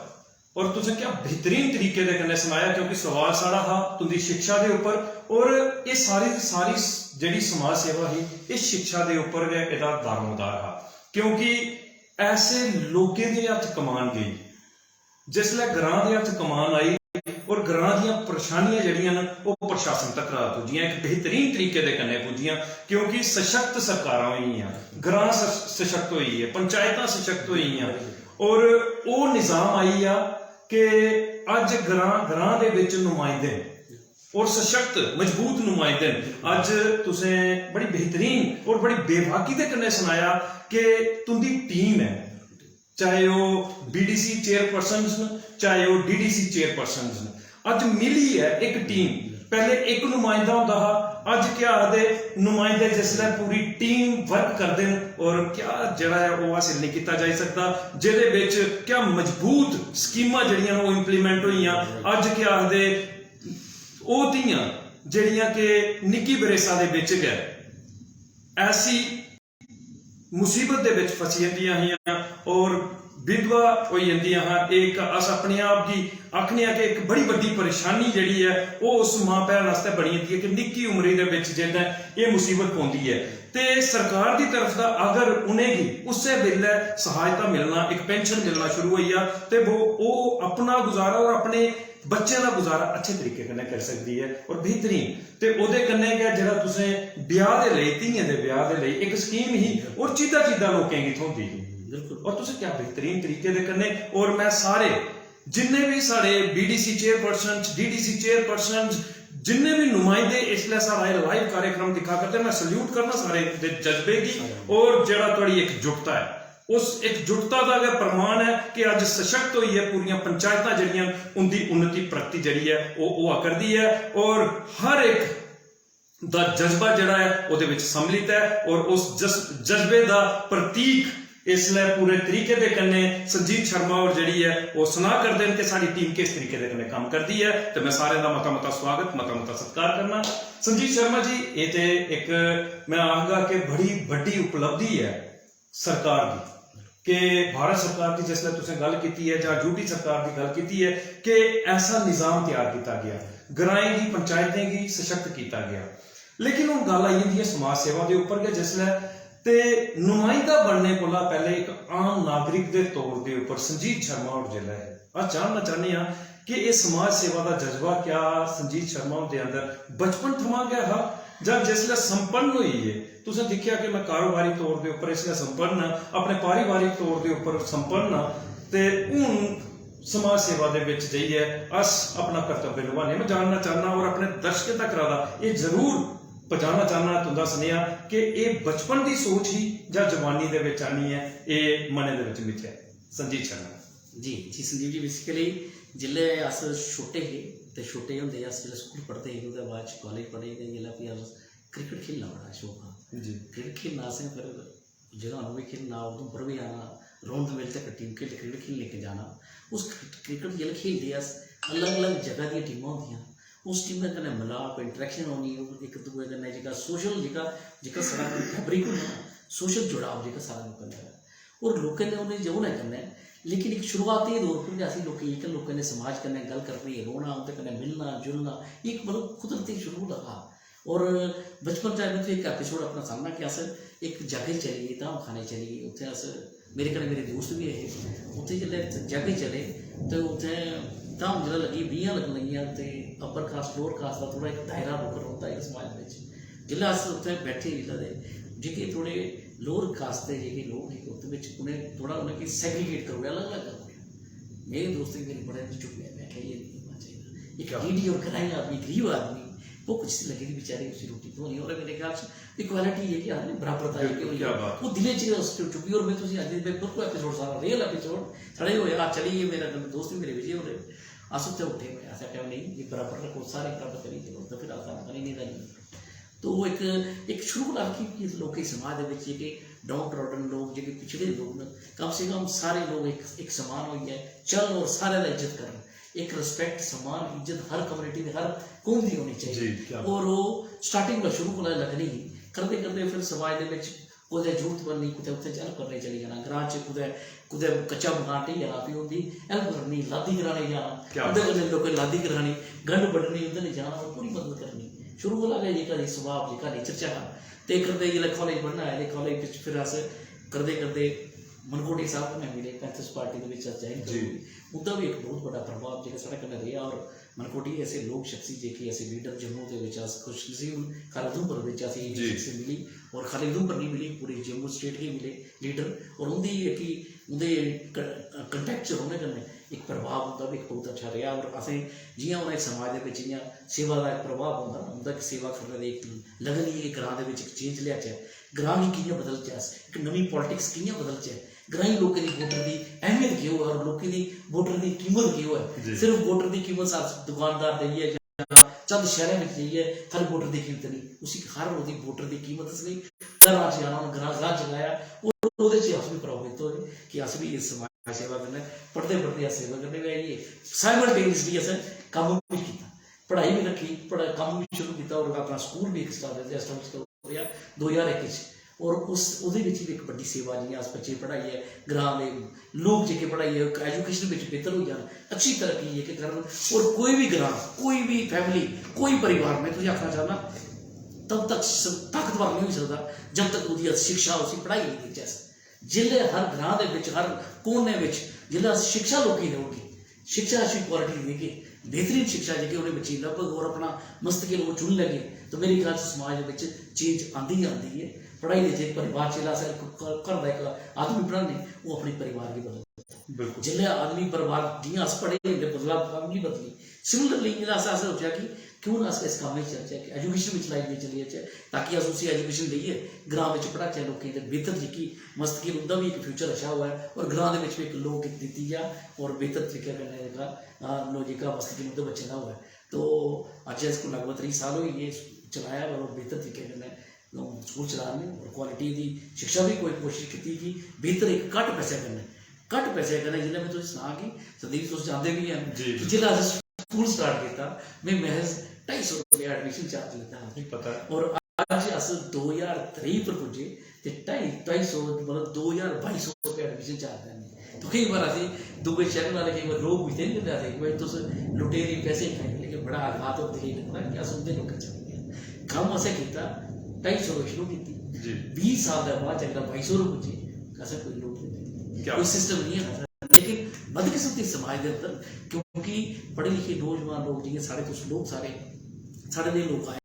और तुझे क्या बेहतरीन तरीके दे कन्नै सुनाया, क्योंकि सवाल सारा हा तुंदी शिक्षा दे ऊपर और ये सारी जेड़ी समाज सेवा ही इस शिक्षा दे ऊपर गै इहदा दारोमदार हा, क्योंकि ऐसे लोकें दे हत्थ कमान गई जिसलै ग्रां दे हत्थ कमान आई और ग्रां दियां परेशानियां जड़ियां न वो प्रशासन तक पुजियां एक बेहतरीन तरीके दे कन्नै पुजियां, क्योंकि सशक्त सरकारां होईयां, ग्रां सशक्त होई है, पंचायतां सशक्त होईयां और वो निज़ाम आई आ कि अज ग्रां दे विच नुमाइंदे और सशक्त मजबूत नुमाइंदे। अज तुसें बड़ी बेहतरीन और बड़ी बेबाकी दे कन्नै सुनाया कि तुंदी टीम है, चाहे वो BDC चेयरपर्सन चाहे वो DDC चेयरपर्सन अज मिली है एक टीम। पहले एक नुमाइंदा होंदा हा, अज क्या आखदे नुमाइंदे जिसलै पूरी टीम वर्क करदे और क्या जड़ा है वो हासिल नहीं किया जा सकता, जिहदे विच क्या मजबूत स्कीमां जड़ियां वो इंप्लीमेंट होईयां। अज क्या आखदे वो धीआं जड़ियां कि निक्की बरेसा दे विच गए ऐसी मुसीबत दे विच फसी जंदियां हियां और विधवा हो जांदियां हां। एक अस अपने आप की आखने कि एक बड़ी वड्डी परेशानी जिहड़ी है वो उस मां भैन वास्ते बनी जाती है कि निक्की उम्री दे विच जिद्दां ये मुसीबत पौंदी है ते सरकार की तरफ दा अगर उन्हें उस वेले सहायता मिलना, एक पेंशन मिलना शुरू हुई है तो वो अपना गुजारा और अपने बच्चे का गुजारा अच्छे तरीके कन्नै कर सकती है और बेहतरीन। तो उहदे कन्नै गै जिहड़ा तुसें ब्याह दे लई धीआं दे ब्याह दे लई एक स्कीम ही और चीज़ां लोकें गी थ्होंदी ही और तुसें क्या बेहतरीन तरीके दे कन्नै। और मैं सारे जिन्ने भी साढ़े BDC चेयरपर्सन DDC चेयरपर्सन जिन्ने भी नुमाइंदे इसलिए सारा लाइव कार्यक्रम दिखा करते मैं सल्यूट करना सारे जज्बे की और जेड़ा थोड़ी एकजुटता है उस एकजुटता का अगर प्रमाण है कि अज सशक्त हुई है पूरियां पंचायतां जड़ियां उनकी उन्नति प्रगति जड़ी है वो करती है और हर एक दा जज्बा जड़ा है उहदे विच सम्मिलित है और उस जज्बे का प्रतीक इसलिए पूरे तरीके दे कन्ने संजीत शर्मा और जड़ी है वो सुना करते हैं कि साडी टीम किस तरीके दे कन्ने काम करती है। तो मैं सारे का मता स्वागत मता सत्कार करना। संजीत शर्मा जी ये तो एक मैं आखगा कि बड़ी वड्डी उपलब्धि है सरकार की कि भारत सरकार की जिसने तुसें गल की है या यूटी सरकार की गल की है कि ऐसा निज़ाम तैयार किया गया, ग्राएं की पंचायतें की सशक्त किया गया। लेकिन हुण गल आई जांदी है समाज सेवा के उपर कि जिसलै ते नुमाइंदा बनने को पहले एक आम नागरिक के तौर के ऊपर संजीत शर्मा और जिला है अस जानना चाहते हैं कि यह समाज सेवा का जज्बा क्या संजीत शर्मा के अंदर बचपन थमा गया हा जब जिसले संपन्न हुई है। तुसें देखिया कि मैं कारोबारी तौर के ऊपर इसलिए संपन्न अपने पारिवारिक तौर के ऊपर संपन्न ते हुण समाज सेवा दे विच जाइए अस अपना कर्तव्य निभाने। मैं जानना चाहना और अपने दर्शकों तक रहा ये जरूर पहुंचाना चाहना तुंदा सुनिया कि ये बचपन की सोच ही या जवानी दे विच आनी है ये मने दे विच मिथ्या संजीत शर्मा जी संजीव जी बेसिकली जिले अस छोटे हे तो छोटे होंदे अस जिले स्कूल पढ़ते हे उसके बाद कॉलेज पढ़े ते जिले फिर अस क्रिकेट खेलना बड़ा शौक हा जी क्रिकेट खेलना असें फिर जगह भी खेलना उधमपुर भी आना रौंद मिल तक टीम के क्रिकेट खेल लेके जाना। उस क्रिकेट जिले खेलते अस अलग अलग जगह दी टीमां होंदियां उस टीम कन्नै मिलाप इंटरेक्शन होनी एक दूए कन्नै जेह्का सोशल जेह्का सारा फैब्रिक होना सोशल जुड़ाव जेह्का सारा लोकें दा और लोकें ने उन्हें जौने कन्नै लेकिन एक शुरुआती दौर पर असीं लोकें ने समाज कन्नै गल करनी रौना उं'दे कन्नै मिलना जुलना एक मतलब कुदरती शुरू लगा। और बचपन च एक एपीसोड अपना सामना कि अस एक जगह चली गए धाम खाने चली गए उत्थे अस मेरे कन्नै मेरे दोस्त भी रहे उत्थे जिसलै जगह चले तो उत्थे धाम जिसलै लगी 20 लगन लगियां तो अपर कास्ट लोअर कास्ट का थोड़ा एक दायरा रुक होता है समाज में जिसलै अस उत्थे बैठे जिसलै जेह्के थोड़े लोअर कास्ट के जेह्के लोग हे उत्थे उन्हें थोड़ा उन्हें सैग्रीगेट करो अलग अलग करो। मेरे दोस्त मेरे बड़े चुप गए मैं ये नहीं होना चाहिए एक नीडी और ग्रामीण आदमी गरीब आदमी वो कुछ लगी थी बेचारे उसकी रोटी तो नहीं और मेरे ख्याल से इक्वालिटी है कि हाँ बराबरता है कि वो दिले च चुकी और मैं तुझे अज बिल्कुल एपीसोड सारा रियल एपीसोड साढ़े हो यार चलिए मेरा दोस्त भी मेरे विजय हो रहे अस उत्थे उठे हुए ऐसा टाइम नहीं ये बराबर रखो सारे बराबर करी चलो तो फिर आसान करी नहीं करनी। तो एक शुरू कि लोग समाज के डाउन ट्रॉडन लोग जो पिछड़े लोग कम से कम सारे लोग एक समान हो जाए चल और सारे का इज्जत कर एक रिस्पैक्ट सम्मान इज्जत हर कम्युनिटी की हर कौम की होनी जी, चाहिए। क्या और वो स्टार्टिंग में शुरू को लगनी करते करते फिर समाज के कुदै जरूरत बननी कुदै उत्थे हेल्प करने चली जाना ग्रां च कुदै कुदै कच्चा मकान ढी जाना फ्ही उंदी हेल्प करनी लादी कराने जाना उंदे कन्नै लोकें लादी करानी गंढ बड्ढनी उंदे ने जाना और पूरी मदद करनी शुरू कोला गै जेह्का स्वभाव जेह्का नेचर च हा ते करदे जिसलै कालेज पढ़ना आए ते कालेज बिच फिर अस करदे करदे मनकोटी साहब कन्नै मिले पैंथर्स पार्टी के विच ज्वाइन करी उंदा भी एक बहुत बड़ा प्रभाव जेह्का साढ़े कन्नै रेहा और मनकोटी ऐसे लोक शख्सी जेह्के ऐसे लीडर जम्मू के विच अस खुशनसीब खाली उधमपुर विच असें शख्सी मिली और खाली उधमपुर नहीं मिली पूरी जम्मू स्टेट के मिले लीडर और उंदी कि उंदे कंटैक्ट च रौह्ने कन्नै एक प्रभाव उंदा भी बहुत अच्छा रेहा और असें जियां हून समाज दे विच जियां सेवा दा इक प्रभाव होंदा ना उंदा सेवा करने दी एक लगन ही कि ग्रां दे विच इक चेंज लियाचै ग्रां गी कि'यां बदलचै अस एक नवीं पॉलिटिक्स कि'यां बदलचै ग्राईं लोकें दी वोटर की अहमियत क्यों है और लोगों की वोटर की कीमत क्यों है सिर्फ वोटर की कीमत अस दुकानदार देइए चंद शहरों में जाइए हर वोटर की कीमत नहीं उसी हर वो वोटर की कीमत इसलिए घर जाना ग्रां ग्रां जगाया और वो अस भी प्रभावित हो कि अस भी इस समाज सेवा करने पढ़ते पढ़ते अस सेवा करने भी आइए साइमल्टेनियसली अस कम भी किया पढ़ाई भी रखी कम भी शुरू किया और अपना स्कूल भी एक स्टार्ट होया 2001 और उस भी एक बड़ी सेवा जी अस बच्चे पढ़ाइए ग्रां के लोग जेके पढ़ाइए एजुकेशन में बेहतर हो जाए अच्छी तरक्की जेके करन और कोई भी ग्रां कोई भी फैमिली कोई परिवार मैं तुझे आखना चाहना तब तक ताकतवर नहीं हो सकता जब तक उसकी शिक्षा उसकी पढ़ाई नहीं दी जिले हर ग्रां के हर कोने जिले शिक्षा लोग देगी शिक्षा अच्छी क्वालिटी देगी बेहतरीन शिक्षा जी उन्हें बच्चे लगभग और अपना मस्तक वो चुन लगे तो मेरे ख्याल से समाज में चेंज आती ही आती है पढ़ाई जे परिवार चला घर का एक आदमी पढ़ाने वो अपने परिवार की बदल जिले आदमी परिवार जियां अस पढ़े बदलाव फैमिली बदली सिमिलरली अस सोचा कि क्यों ना अस इस काम में चलचे एजुकेशन में लाई चली जाए ताकि अस उसी एजुकेशन लेइए ग्रां में पढ़ाचे लोगों की बेहतर जी मस्तकी उनका भी एक फ्यूचर अच्छा हुआ है और ग्रां के एक लोग दी जा और बेहतर तरीके का मस्तकी उनके बच्चे का हुआ है तो अज इसको लगभग 30 साल हो गए चलाया और बेहतर तरीके स्कूल चलाने और क्वालिटी की शिक्षा भी कोई कोशिश की कि बेहतर एक घट पैसे कन्नै जिल्लै मैं तुसें सनां कि संदीप तुस जानते भी हैं कि जिल्लै अस स्कूल स्टार्ट किया मैं महज 250 रुपये एडमिशन चार्ज लेता पता और अज अस 2023 पर पुजे ते 250 मतलब 2200 रुपये एडमिशन चार्ज लैंदे तो कई बार असीं दूए शहर वाले कई बार लोग भी नहीं दिंदे कि भाई तुस लुटेरी पैसे खाई लेकिन बड़ा आघात होते ही लगता कि अस उंदे लोकें च कम असें कीता 250 रुपये शुरू की 20 साल के बाद जब 2200 रुपये पुजे असें कोई लूट नहीं कोई सिस्टम नहीं है लेकिन बदकिस्मती समाज के अंदर क्योंकि पढ़े लिखे नौजवान लोग जियां साढ़े कुछ लोग साढ़े लिए लोग आए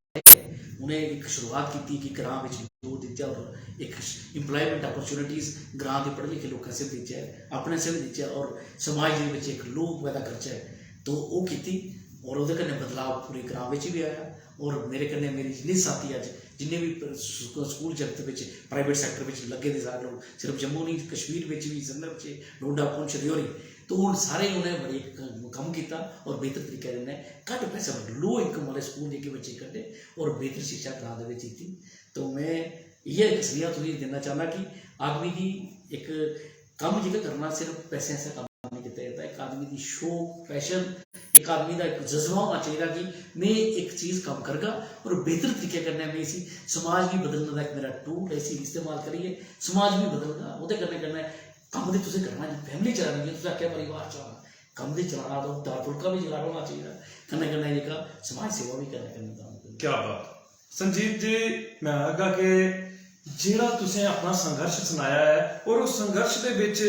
उन्हें एक शुरुआत की कि ग्रां में जोर दिता और एक इंप्लॉयमेंट अपॉर्चुनिटीज ग्रां के पढ़े लिखे लोगों से दीजिए अपने से भी दीजिए और समाज के एक लोग पैदा करचे तो वो की और वो बदलाव पूरे ग्रां में भी आया और मेरे कन्नै मेरी जिन्नी साथी अज जिन्ने भी स्कूल जगत में प्राइवेट सैक्टर में लगे थे सारे लोग सिर्फ जम्मू नहीं कश्मीर में भी जम्मू डोडा पुंछ रियोरी तो हूँ सारे उन्हें बड़ी कम किया और बेहतर तरीके घट पैसे लो इनकम वाले स्कूल जो बच्चे कड्ढे और बेहतर शिक्षा ग्रां की तो मैं ये एक सलाह तुझे देना चाहना कि आदमी की एक काम जो करना सिर्फ पैसे से काम नहीं किया जाता एक आदमी की शौक पैशन एक आदमी का एक जज्बा होना चाहिए कि मैं एक चीज़ काम करगा और बेहतर तरीके करने में इसी समाज भी बदलने का एक मेरा टूल है इसी इस्तेमाल करिए समाज भी बदलगा वो कन्नै कम तो तुसें करना फैमिली चलानी है तुसें आख्या परिवार चलाना कम तो चलाना तो दाल फुलका भी चलाना होना चाहिए कन्नै कन्नै जेह्का समाज सेवा भी करना क्या बात संजीव जी मैं आगा कि जेड़ा तुसें अपना संघर्ष सुनाया है और उस संघर्ष के विच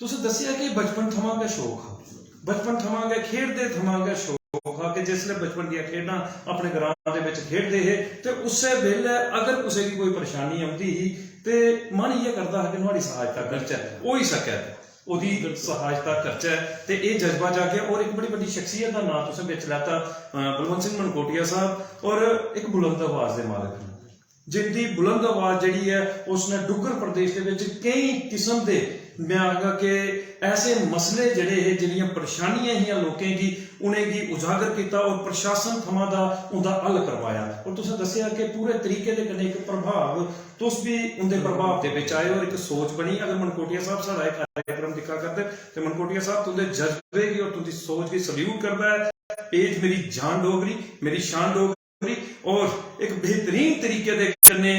तुसें दस्सिया कि बचपन थमां गै शौक हा बचपन थमां गै खेडदे थमां गै शौक हा कि जिसले बचपन दियां खेडां अपने ग्रां दे विच खेडदे हे ते उस्सै बेल्लै अगर कुसै दी कोई परेशानी आउंदी ही ते मन इ'यै करदा हा कि नुहाड़ी सहायता करचै होई सकै ओहदी सहायता करचै ते एह् जज्बा जागेआ और एक बड़ी बड्डी शख्सियत दा नाम तुसें बिच लैता बलवंत सिंह मनकोटिया साहब और एक बुलंद आवाज दे मालक जिंदी बुलंद आवाज जिहड़ी है उसने डुग्गर प्रदेश दे विच कई किस्म दे मैं आखगा कि ऐसे मसले जड़े जिहड़ियां परेशानियां ही लोकें की उनेंगी उजागर किया और प्रशासन थमां दा उनका हल करवाया। और तुसें दस्सिया कि पूरे तरीके दे कन्नै एक प्रभाव तुस भी उनके प्रभाव दे विच आए और एक सोच बनी। अगर मनकोटिया साहब साढ़ा एक कार्यक्रम दिखा करदे तो मनकोटिया साहब तुंदे जज्बे की और तुंदी सोच की सल्यूट करदा है। पेज मेरी जान डोगरी मेरी शान डोगरी और एक बेहतरीन तरीके दे कन्नै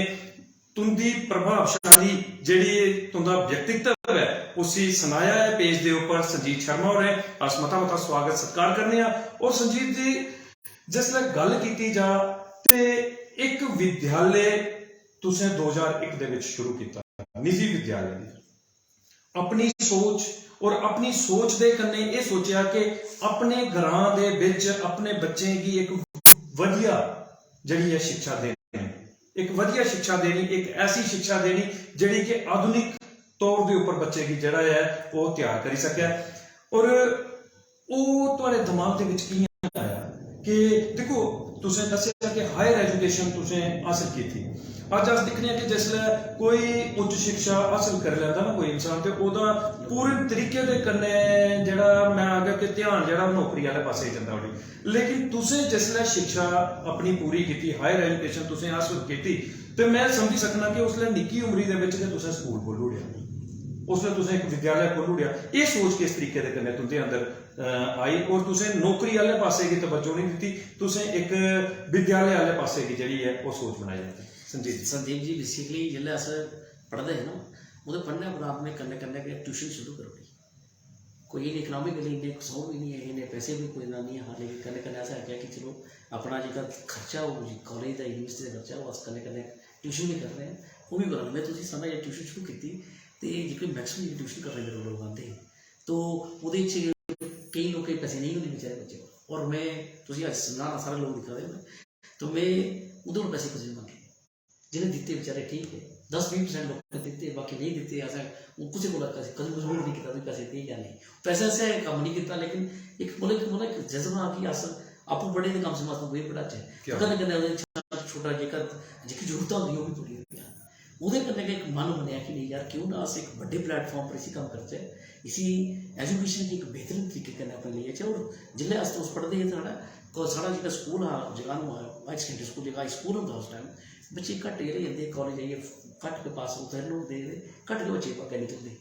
तुंदी प्रभावशाली जिहड़ी तुंदा व्यक्तित्व है उसी सुनाया है पेज दे ऊपर संजीत शर्मा होरें। अस मता मता स्वागत सत्कार करने। और संजीत जी जिसलै गल कीती जा ते एक विद्यालय तुसें 2001 दे विच शुरू किया, निजी विद्यालय, अपनी सोच और अपनी सोच दे कन्नै ये सोचा कि अपने ग्रां दे विच अपने बच्चें की एक वधिया जिहड़ी है शिक्षा देनी, एक वधिया शिक्षा देनी, एक ऐसी शिक्षा देनी जिहड़ी कि आधुनिक तौर के उपर बच्चे की जिहड़ा है वो तैयार करी सकै। और वो तुहाडे दिमाग दे विच कियां आया कि देखो तुसें दस्सिया कि हायर एजुकेशन तुसें हासिल की थी। अज अस दिक्खने कि जिसलै कोई उच्च शिक्षा हासिल कर लैंदा ना कोई इंसान तो ओहदा पूरे तरीके दे कन्नै जेहड़ा मैं आखगा कि ध्यान जेहड़ा नौकरी वाले पासे जंदा उठी। लेकिन तुसें जिसलै शिक्षा अपनी पूरी की, हायर एजुकेशन तुसें हासिल की, तो मैं समझी सकना कि उसलै निक्की उमरी दे विच तुसें स्कूल खोली ओड़िया, उसने तुसें एक विद्यालय खोली ओड़िया। ये सोच किस तरीके दे कन्नै तुंदे अंदर आई और तुसें नौकरी वाले पासे की तवज्जो नहीं दी, तुसें एक विद्यालय वाले पासे की जिहड़ी है वो सोच बनाई जाती। संदीप जी बेसिकली जिसले अस पढ़ते हैं ना वो पढ़ने बाद में कन्नै कन्नै ट्यूशन शुरू करो दी। कोई इन इकनॉमिकली इन्ने सौ भी नहीं है, इन्ने पैसे भी कोई ना नहीं है। हाँ लेकिन कन्नै कन्नै ऐसा है कि चलो अपना जो खर्चा वो कॉलेज का यूनिवर्सिटी का खर्चा वो अस कन्नै कन्नै ट्यूशन भी कर रहे हैं वो भी करा। मैं तुझे समझ ट्यूशन शुरू की तो जो मैक्सिमम ट्यूशन करने मेरे लोग आते हैं तो वो कई लोग के पैसे नहीं होंगे बेचारे बच्चे। और मैं तुझे अज सुना सारे लोग दिखा रहे हैं तो मैं उधर पैसे कुछ नहीं मांगे, जिन्हें दिते बेचारे ठीक है 10-20% लोग दिते, बाकी नहीं दिते। ऐसा कुछ को कभी मजबूर नहीं किया पैसे दिए या नहीं, पैसे से कम नहीं किया। लेकिन एक बोले एक जज्बा कि अस आप बड़े कम से कम कोई बड़ा चाहे कदें कदें छोटा जेकर जिसकी जरूरत होती है वो भी पूरी होती है। वो कन्नै एक मन बनया कि नहीं यार क्यों ना अस एक बड़े प्लेटफॉर्म पर इसी काम करचे, इसी एजुकेशन की एक बेहतरीन तरीके कन्नै अपने लिए चे। और जिसले अस उस पढ़ते हैं साढ़ा जो स्कूल हाँ जगानू हायर सेकेंडरी स्कूल जो स्कूल होंगे उस टाइम बच्चे घट्ट जेह्ड़े जंदे कॉलेज जाइए घट्ट के पास होते लोग दे घट्ट के बच्चे अग्गें निकलते।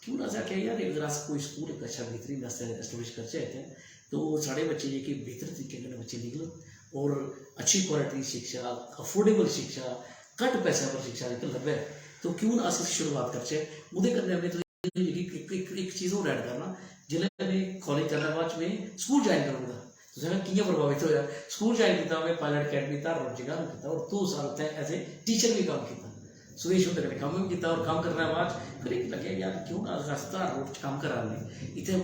क्यों ना असें आखेआ यार अगर अस कोई स्कूल एक अच्छा बेहतरीन एस्टैब्लिश करचे इत्थै तो साढ़े बच्चे जेह्के बेहतर तरीके कन्नै बच्चे निकलन और अच्छी क्वालिटी शिक्षा अफोर्डेबल शिक्षा घट्ट पैसे पर शिक्षा लब्भे। तो क्यों ना अस शुरुआत करचे। ओह्दे कन्नै में एक चीज़ होर ऐड करना, जिसलै में कॉलेज करने बाद में स्कूल ज्वाइन करूँगा तुसें कि'यां प्रभावित होया। स्कूल ज्वाइन किया मैं पायलट अकैडमी धार जगानू किया और 2 साल उत्थै एज ए टीचर भी काम किया, सुदेश होते कन्नै कम्म भी किया। और कम्म करने के बाद फिर एक लगे यार क्यों ना अस धार रोड च कम्म करा ने इत्थै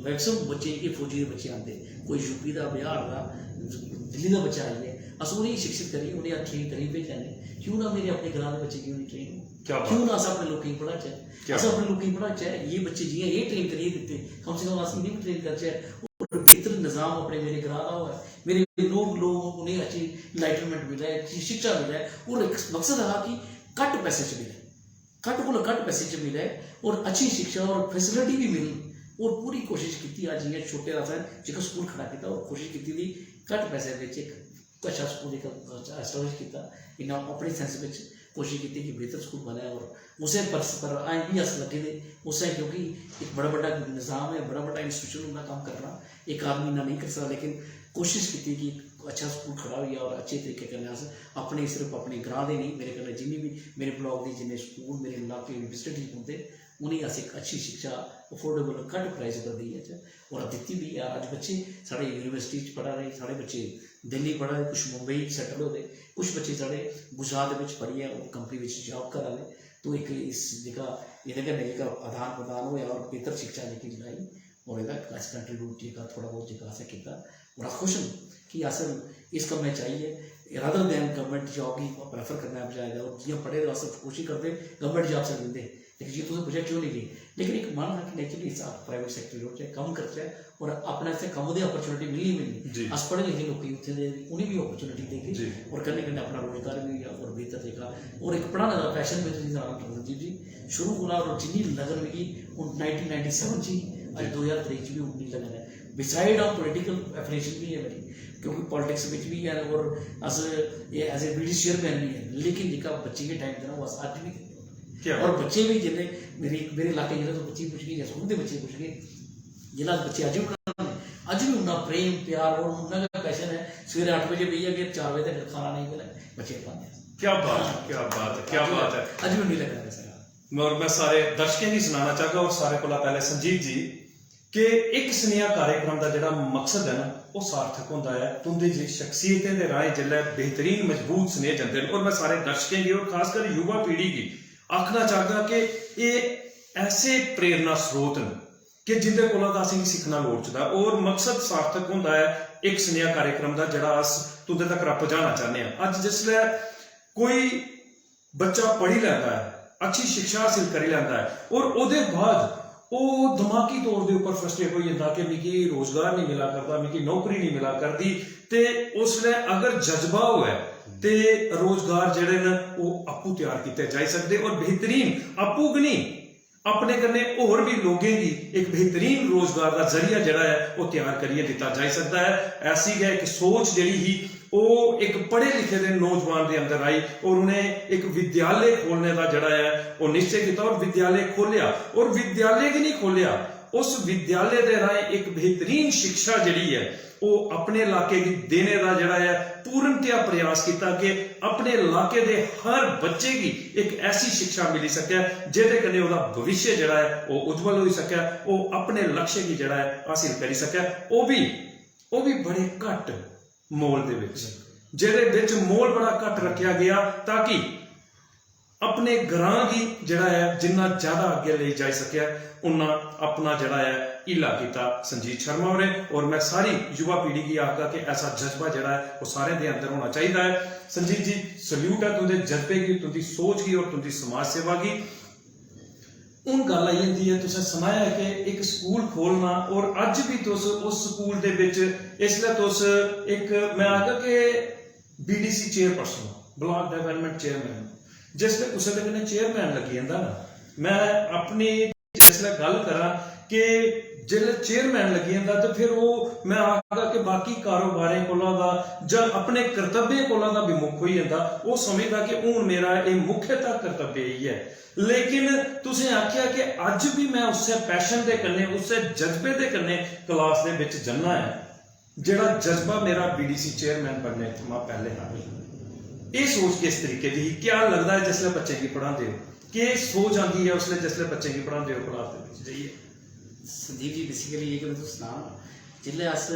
मैक्सिमम बच्चे जेह्के फौजी दे बच्चे आंदे, कोई यूपी का बिहार का दिल्ली का बच्चा आइए अस उ'नेंगी शिक्षित करिए उ'नेंगी ट्रेन करियै भेजने। क्यों ना मेरे अपने ग्रां के बच्चे क्यों नहीं ट्रेन, क्यों ना अस अपने लोकें गी पढ़ाचै, अस अपने लोकें गी पढ़ाचै। ये बच्चे जियां ये ट्रेन करियै दित्ते कम से कम अस इ'नेंगी भी ट्रेन करचै और बेहतर निज़ाम अपने मेरे ग्रां का होऐ, मेरे लोग उन्हें अच्छी इनलाइटनमेंट मिले, अच्छी शिक्षा मिले। और एक मकसद रहा कि घट्ट पैसे च मिले, घट्ट को घट्ट पैसे च मिले और अच्छी शिक्षा और फैसिलिटी भी मिली। और पूरी कोशिश की अज जियां छोटे असें जो स्कूल खड़ा किया और कोशिश की थी घट्ट पैसे एक अच्छा स्कूल एक एस्टैब्लिश किया। इन्ना अपने सेंस में कोशिश की कि बेहतर स्कूल बने और उस पर अं भी अस लगे थे उस क्योंकि एक बड़ा बड़ा निज़ाम है, बड़ा बड़ा इंस्टीट्यूशन उन्हें काम करना एक आदमी इन्ना नहीं कर सकता। लेकिन कोशिश की कि अच्छा स्कूल खड़ा हुई और अच्छे तरीके कन्नै अस अपने सिर्फ अपने ग्रां दे नहीं मेरे कन्नै जिन्नी भी मेरे ब्लॉक के जिन्ने स्कूल मेरे इलाके यूनिवर्सिटी होंगे उन्हें अस एक अच्छी शिक्षा अफोर्डेबल घट्ट प्राइस पर दी और दिती भी है। अज बच्चे साढ़े यूनिवर्सिटी पढ़ा रहे, साढ़े बच्चे दिल्ली पढ़ा रहे, कुछ मुंबई सैटल होते, कुछ बच्चे साढ़े गुजरात पढ़िए और कंपनी जॉब करा रहे। तो एक इस जगह ये आदान प्रदान होया और बेहतर शिक्षा जी दिलाई और यह कंट्रीब्यूट थोड़ा बहुत जगह असें किया। और अस खुश हैं कि अस इस कम्मै चाहिए रादर दैन गवर्नमेंट जॉब ही प्रेफर करना बजाए और जियां पढ़े अस कोशिश करते गवर्नमेंट जॉब से लेंदे लेकिन जी तुसें पुछया क्यों नहीं ली लेकिन एक मन है कि नेचुरली प्राइवेट सैक्टर रोड कम करचै और अपने से कम की अपॉर्चुनिटी मिली अस पढ़े लिखे लोग उत्थे उन्हें भी अपॉर्चुनिटी देगी और कन्नै कन्नै अपना रोजगार भी और बेहतर जेह्का और एक पढ़ाने का पैशन भी तुसीं जाना रणदीप जी शुरू कोला जिन्नी लगन मिगी हुन 1997 च अज 2023 च भी उन्नी लगन है बिसाइड ऑफ पोलिटिकल एफिलिएशन भी है मेरी क्योंकि पॉलिटिक्स में भी है और अस ये एज ए बीडी चेयरमैन भी है लेकिन जेह्का बच्चे के टाइम देना वो अस अज भी और बच्चे भी जिन्हें मेरे इलाके जिले तो बच्चे पुछ गए स्कूल के बच्चे पुछ गए जिला बच्चे अज भी पढ़ाने अज भी उन्ना प्रेम प्यार और उन्ना का पैशन है सवेरे 8 बजे भैया कि 4 बजे तक खाना नहीं मिला बच्चे पढ़ाते क्या बात है क्या बात है क्या बात है अज भी नहीं लग रहा और मैं सारे दर्शकों की सुनाना चाहूँगा और सारे को पहले संजीव जी कि एक स्नेहा कार्यक्रम का जो मकसद है ना वो सार्थक होता है तुंदी जी शख्सियतें के राह जिले बेहतरीन मजबूत स्नेह जाते हैं और मैं सारे दर्शकों की और खासकर युवा पीढ़ी की आखना चाहता कि ये ऐसे प्रेरणा स्रोत हैं कि जिंदे कोला असें सीखना लोड़दा और मकसद सार्थक होता है एक स्नेहा कार्यक्रम का जड़ा अस तुंदे तक पहुंचाना चाहते हैं अज जिसले कोई बच्चा पढ़ी लैंदा है अच्छी शिक्षा हासिल करी लैंदा है और उसके बाद वो दिमागी तौर के उपर फ्रस्ट्रेट हो जाता कि मिगी रोजगार नहीं मिला करता मिगी नौकरी नहीं मिला करती ते उसले अगर जज्बा होए ते रोजगार जेडे न वो आपू तैयार किए जा सकते और बेहतरीन आपू गै नहीं अपने कन्नै होर भी लोगों की एक बेहतरीन रोजगार का जरिया जड़ा है वो तैयार करिए दिता जा सकता है ऐसी गै एक सोच जी ही वो एक पढ़े लिखे दे नौजवान के अंदर आई और उन्हें एक विद्यालय खोलने का जड़ा है वो निश्चय किया और विद्यालय खोलिया और विद्यालय भी नहीं खोलिया उस विद्यालय के राह एक बेहतरीन शिक्षा जी है वो अपने इलाके की देने का जड़ा है पूर्णतया प्रयास किया कि अपने इलाके के हर बच्चे की एक ऐसी शिक्षा मिली सके जिहदे कन्नै उहदा भविष्य जड़ा है वो उज्जवल हो सके वो अपने लक्ष्य की जड़ा है हासिल करी सके वो भी बड़े घट मोल दे विच जिहदे विच मोल बड़ा घट रखा गया ताकि अपने ग्रां की जड़ा है जिन्ना ज्यादा अगे ले जा सके उन्ना अपना जड़ा है हीला किया संजीत शर्मा होने और मैं सारी युवा पीढ़ी की आखगा कि ऐसा जज्बा जड़ा है वो सारे दे अंदर होना चाहिए है संजीत जी सल्यूट है तुंदे जज्बे की तुंदी सोच की और तुंदी समाज सेवा की उन गल आई जाती है तुसें सुनाया है कि एक स्कूल खोलना और अज भी तुस उस स्कूल दे विच इसलिए तुस एक मैं आखगा कि BDC chairperson block development chairman जिसले कुसै दे कन्नै चेयरमैन लगी जांदा ना मैं अपनी जिसले गल करा कि जिसले चेयरमैन लगी जांदा तो फिर वो मैं आखगा कि बाकी कारोबारें कोला दा जां अपने कर्तव्य कोला दा विमुख होई जांदा वो समझदा कि हुण मेरा ये मुख्यतः कर्तव्य ही है लेकिन तुसें आख्या कि अज भी मैं उससे पैशन दे कन्नै उससे जज्बे दे कन्नै क्लास दे विच जन्ना है जिहड़ा जज्बा मेरा बीडीसी चेयरमैन बनने थमां पहले है ये सोच किस तरीके की क्या लगता है जिसले बच्चे की पढ़ाते हो कि सोच आती है उसने जिसले बच्चे की पढ़ाते हो क्लास के जाइए संदीप जी बेसिकली ये कि मैं तुसें सनां जिसले अस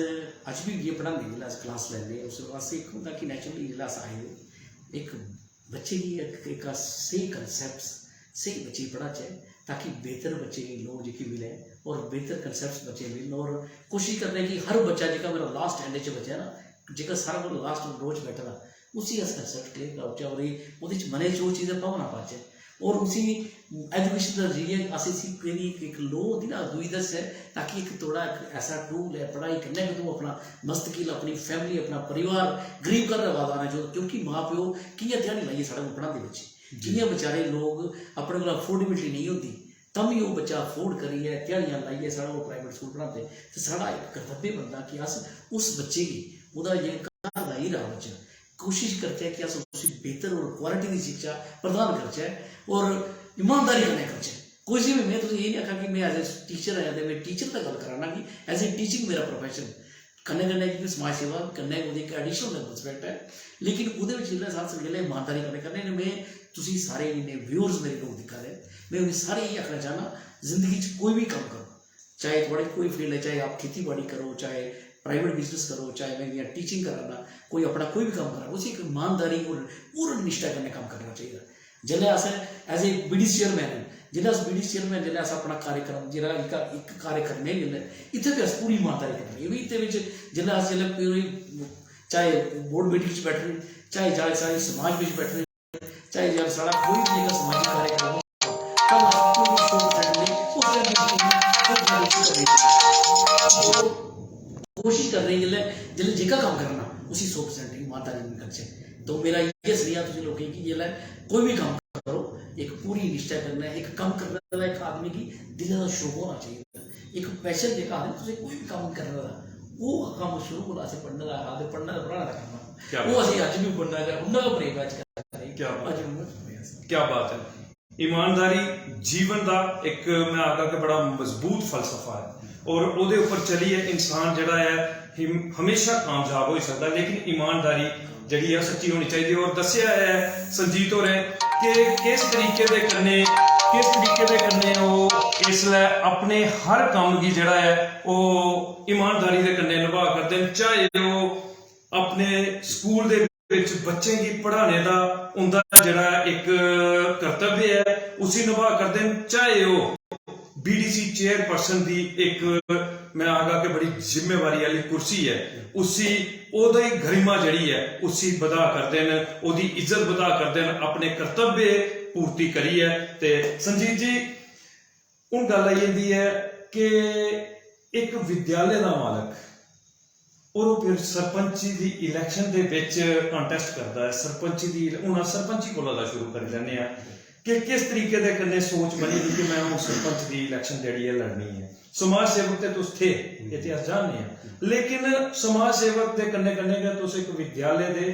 अज भी ये पढ़ाते जिसले अस क्लास लैंदे उस वास्ते एक होंदा कि नैचुरली जिसले अस आए एक बच्चे की एक सही कंसैप्ट सही बच्चे पढ़ाचे ताकि बेहतर बच्चे की लोग जी मिले और बेहतर कंसैप्ट बच्चे मिलन और कोशिश करते हैं कि हर बच्चा जो मेरा लास्ट एंड च बच्चा है ना जो सारा को लास्ट रोज बैठा था उसी अस कंसैप्ट क्लियर कराचे और वो मने जो चीज़ें भावना पाचे और उसी एजुकेशन का जरिए अस एक लो होती ना दुई दस है ताकि एक थोड़ा ऐसा टूल है पढ़ाई करने में तो अपना मस्तकील अपनी फैमिली अपना परिवार गरीब घर वादा आना जो क्योंकि माँ प्यो कियां ध्याड़ी लाइए साढ़े को पढ़ाते बच्चे जियां बेचारे लोग अपने को अफोर्डेबिलिटी नहीं होती तब भी वो बच्चा अफोर्ड करिए ध्याड़ियाँ लाइए साढ़ा वो प्राइवेट स्कूल पढ़ाते तो साढ़ा एक कर्तव्य बनता कि अस उस बच्चे की वह जो घर का ही रहा बच्चा कोशिश करते हैं कि अस उसी बेहतर और क्वालिटी की शिक्षा प्रदान करचे और ईमानदारी कन्नै करचे कोई भी मैं तुझे ये नहीं आखा कि मैं एज ए टीचर आया मैं टीचर तक गल कराना कि एज ए टीचिंग मेरा प्रोफेशन कन्नै कन्नै कि समाज सेवा कन्नै एक एडिशनल एस्पेक्ट है लेकिन वो साथ गल ईमानदारी कन्नै करने मैं तुसी सारे इन्ने व्यूअर्स मेरे लोग दिखा रहे मैं उन्हें सारे ये आखना चाहना जिंदगी कोई भी काम करो चाहे थोड़ी कोई फील्ड है चाहे आप खेती बाड़ी करो चाहे प्राइवेट बिजनेस करो चाहे मैं यहाँ टीचिंग कराना कोई अपना कोई भी काम करा उसी एक ईमानदारी और पूर्ण निष्ठा कन्नै काम करना चाहिए जिसले अस एज ए बीडी चेयरमैन जिसले अस बीडी चेयरमैन जिसले अस अपना कार्यक्रम जो एक कार्यक्रम नहीं जिसले इतने भी अस पूरी ईमानदारी करनी ये भी इतने जिसले अस जिसले पूरी चाहे बोर्ड मीटिंग बैठ रहे, चाहे सारे समाज में बैठ रहे, चाहे यार सारा कोई भी जगह सामाजिक कार्यक्रम हो, कल आपको भी शो करने कोशिश कर रही है जिले जेका काम करना उसी 100% ईमानदारी में करचे। तो मेरा ये सलाह तुझे लोगों की जिले कोई भी काम करो एक पूरी निष्ठा करना है, एक काम करने वाला एक आदमी की दिल का शौक होना चाहिए, एक पैशन देखा आदमी तुझे कोई भी काम करने वाला वो काम शुरू को से पढ़ने का आगे पढ़ना पढ़ाना करना वो असि आज भी पढ़ना है उन्ना का प्रेम आज क्या बात है। ईमानदारी जीवन का एक मैं आखा कि बड़ा मजबूत फलसफा है और ਉਹਦੇ ਉੱਪਰ चलिए इंसान जड़ा है हमेशा कामयाब हो सकता है, लेकिन ईमानदारी जड़ी है सच्ची होनी चाहिए। और दसिया है संजीत होर कि किस तरीके दे कन्ने वो इसलै अपने हर काम की जड़ा है वो ईमानदारी दे कन्ने निभा करते हैं, चाहे वो अपने स्कूल दे बच्चे की पढ़ाने का उनका जड़ा एक कर्तव्य है उसी निभा करते हैं, चाहे वो BDC चेयरपर्सन की एक मैं आगा के बड़ी जिम्मेवारी वाली कुर्सी है उसी ओदी गरिमा जड़ी है उसी बधा करते हैं, ओदी इज्जत बधा करते हैं, अपने कर्तव्य पूर्ति करी है। ते संजीत जी हूँ गल आई है कि एक विद्यालय का मालक और वो फिर सरपंची की इलैक्शन के विच कंटेस्ट करता है, सरपंची की हूँ सरपंची को शुरू कर लेने कि किस तरीके दे कन्ने सोच बनी थी कि मैं हूँ सरपंच की इलैक्शन जड़ी है लड़नी है। समाज सेवक ते तुस थे इतिहास जानने हैं, लेकिन समाज सेवक के कन्ने कन्ने गए तुस एक विद्यालय दे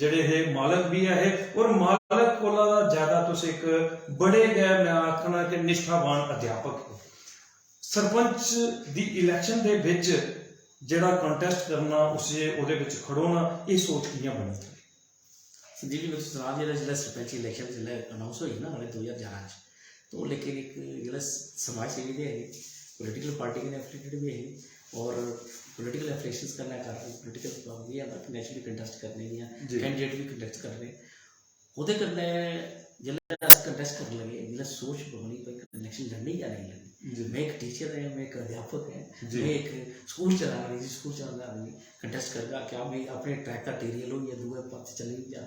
जड़े है मालक भी है और मालक कोला ज्यादा तुस एक बड़े गए मैं आखना कि निष्ठावान अध्यापक। सरपंच दी इलैक्शन दे विच जड़ा कंटेस्ट करना उसे ओदे विच खड़ोना ये सोच कियां बनी? संजीव जी मैं सुना जिला सरपंची इलैक्शन जिला अनाउंस हुई ना हमारे 2011 तो लेकिन एक जिला समाज सेवी भी है पोलिटिकल पार्टी के एफिलिएटेड भी है और पोलिटिकल एफिलिएशंस करने का पोलिटिकल भी है कि नेचुरली कंटेस्ट करने या कैंडिडेट भी कंटेस्ट करने ਉਹਦੇ करने जिला कंटेस्ट करने लगे जिला सोच बनी कोई इलेक्शन लड़नी या नहीं लड़नी। मैं एक टीचर है, मैं एक अध्यापक है, मैं एक स्कूल चला रही स्कूल चला रही कंटेस्ट करेगा क्या मैं अपने ट्रैक का टेरियल हो या दूसरे पास चले जा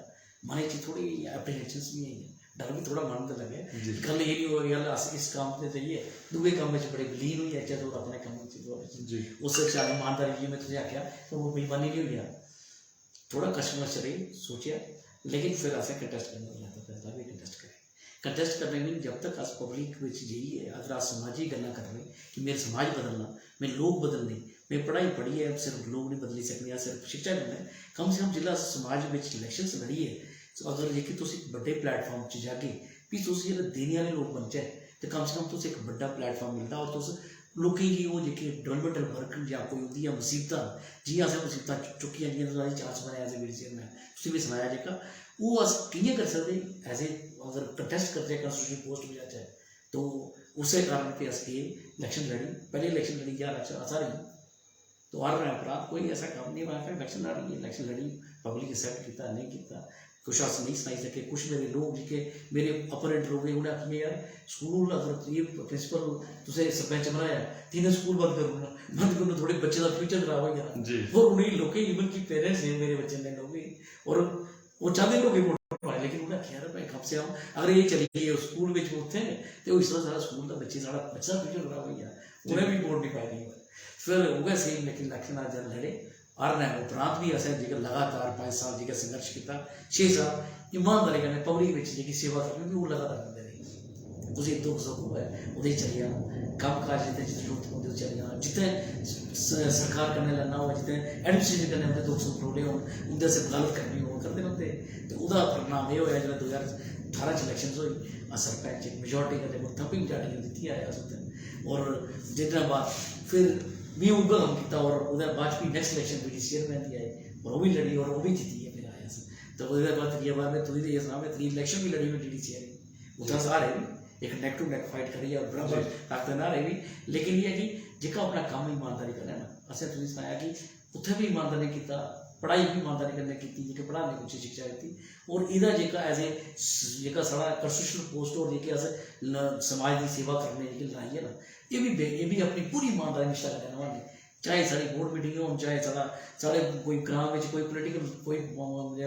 मन ची थोड़ी एप्रीहेंशन भी है डर भी थोड़ा मन तो लगे कल ये नहीं हो गया इस काम से चाहिए दूसरे काम में बड़े लीन हुई है तो अपने काम से उससे चाहे ईमानदारी जी में तुझे आख्या तो वो बेईमानी नहीं हुई थोड़ा कस्टमर चले सोचा लेकिन फिर ऐसे कंटेस्ट करने लगा तो भी कंटेस्ट करने में जब तक अस पब्लिक में यही है अगर आप समाजी गल्ला कर रहे कि मेरे समाज बदलना मैं लोग बदलने मैं पढ़ाई पढ़ी है सिर्फ लोग नहीं बदली सकते सिर्फ शिक्षा करना कम से कम जिला समाज में इलैक्शन लड़ी है तो अगर जेकि तुम एक बड़े प्लेटफॉर्म से जाके भी तुम देने वाले लोग बनचे तो कम से कम तुम एक बड़ा प्लेटफॉर्म मिलता और तुम लोगों की वो जो डेवलपमेंटल वर्क या कोई होती है मुसीबत जी असें मुसीबत चुकियां जी चांस बनाया एज ए वीर चेयरमैन तुम भी सुनाया जेका वो अस कि'यां कर सकते एज ए अगर कंटेस्ट करते हैं कंस्टिट्यूशन पोस्ट में जाए तो उस कारण पे अस इलैक्शन लड़ी पहले इलैक्शन लड़ी 11 सारी तो आ रहे अपराध कोई ऐसा काम नहीं बना इलैक्शन लड़ी इलैक्शन लड़ी पब्लिक एक्सेप्ट किया नहीं किया कुछ अस नहीं सुनाई सके कुछ मेरे लोग जिके मेरे अपोनेंट लोग उन्हें आखिए यार स्कूल अगर ये प्रिंसिपल तुझे सरपंच बनाया तीनों स्कूल बंद करूँगा बंद करूँ थोड़े बच्चे का फ्यूचर खराब हो गया और उन्हीं लोग इवन की पेरेंट्स हैं मेरे बच्चे ने लोग और वो चाहते लोग वोट पाए लेकिन उन्हें खैर भाई कम से कम अगर ये चली गई स्कूल में उत्थे तो इस तरह सारा स्कूल का बच्चे सारा बच्चा फ्यूचर खराब हो गया उन्हें भी वोट नहीं पाए नहीं फिर वो सेम लेकिन इलेक्शन आज लड़े और न उपरांत भी असें जेकर लगातार 5 साल जेकर संघर्ष किया 6 साल ईमानदारी कन्नै पब्लिक विच जेकी सेवा करनी वो लगातार करते रहे उसे दुख सुख हुआ उदे चलिया कम काज जिते जरूरत होंदी चलिया जिते सरकार करने लगना हो जिते एडमिनिस्ट्रेशन करने होंदे दुख सुख रोड़े हो उनसे से गलत करनी हो करते रहते तो उसका परिणाम ये होया जो 2018 इलैक्शन हुई सरपंच मेजोरिटी कन्नै थंपिंग जाटी दी आया और जितना बाद फिर भी उनका काम किया और उधर बाद भी नेक्स्ट इलेक्शन BDC चेयरमैन की आए और वो भी लड़ी और वो भी जीती है फिर आया तो उधर बाद ये बार में तुझे ये सुना मैं 3 इलेक्शन भी लड़ी में DDC है उधर से आ रहे भी एक नेक टू नेक फाइट करी और बराबर ताकत ना रही भी लेकिन ये कि जिका अपना काम ईमानदारी करना है ना असें तुझे सुनाया कि उत्थे भी ईमानदारी किया पढ़ाई भी ईमानदारी करने की जेके पढ़ाने की उच्च शिक्षा दी और इहदा जेका एज ए जेका सारा कंस्टिट्यूशनल पोस्ट और जेके अस समाज की सेवा करने की लड़ाई है ना ये भी अपनी पूरी ईमानदारी निष्ठा करने वाले चाहे साड़ी बोर्ड मीटिंग हो, चाहे साढ़े कोई ग्राम में कोई पोलिटिकल कोई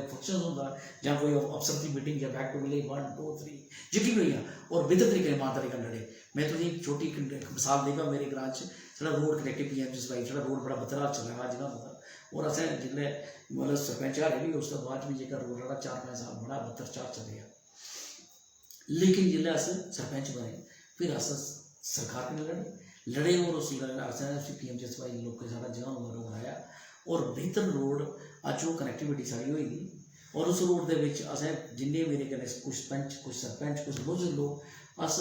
फंक्शन होंगे या कोई अफसर की मीटिंग या बैक टू विलेज 1 2 3 जितनी भी हुई और बेहतर तरीके ईमानदारी का लड़े। मैं तो एक छोटी मिसाल देगा, मेरे ग्रां साढ़ा रोड कनेक्टिव PM साढ़ा रोड बड़ा बदला चल रहा जिन्होंने होता और असें जिसले मतलब सरपंच हारे भी उसके बाद भी जेकर रोड रहा 4-5 साल बड़ा बदतर चार चले गया। लेकिन जिसले अस सरपंच बने फिर अस सरकार के लड़े और उस PM लोग सारा जगह रोड आया और बेहतर रोड अज वो कनैक्टिविटी सारी हुई थी और उस रोड के असें जिन्ने मेरे कने कुछ पंच कुछ सरपंच कुछ बुजुर्ग लोग अस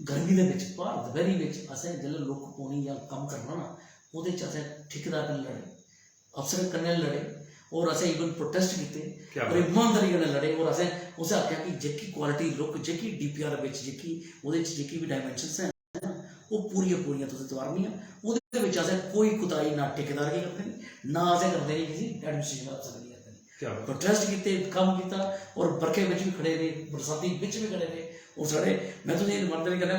गर्मी के बाहर दपहरी में असें जिसले लुक पानी या कम करना ना वो ठेकेदार कन्नै लड़े, अफसर कन्नै लड़े और असें इवन प्रोटेस्ट किए और ईमानदारी कन्नै लड़े और असें उसे आख्या कि जेकी क्वालिटी लुक जेकी DPR जेकी भी डायमेंशनस है वो पूरियां तुसें तोड़नियां उहदे विच असें कोई कुताही ना ठेकेदार की करदे ना असें करदे नहीं किसी एडमिनिस्ट्रेशन अफसर की करदे। प्रोटेस्ट किए कम किया और बरखे में भी खड़े रहे, बरसाती बिच भी खड़े रहे और साढ़े मैं तो ये ईमानदारी करना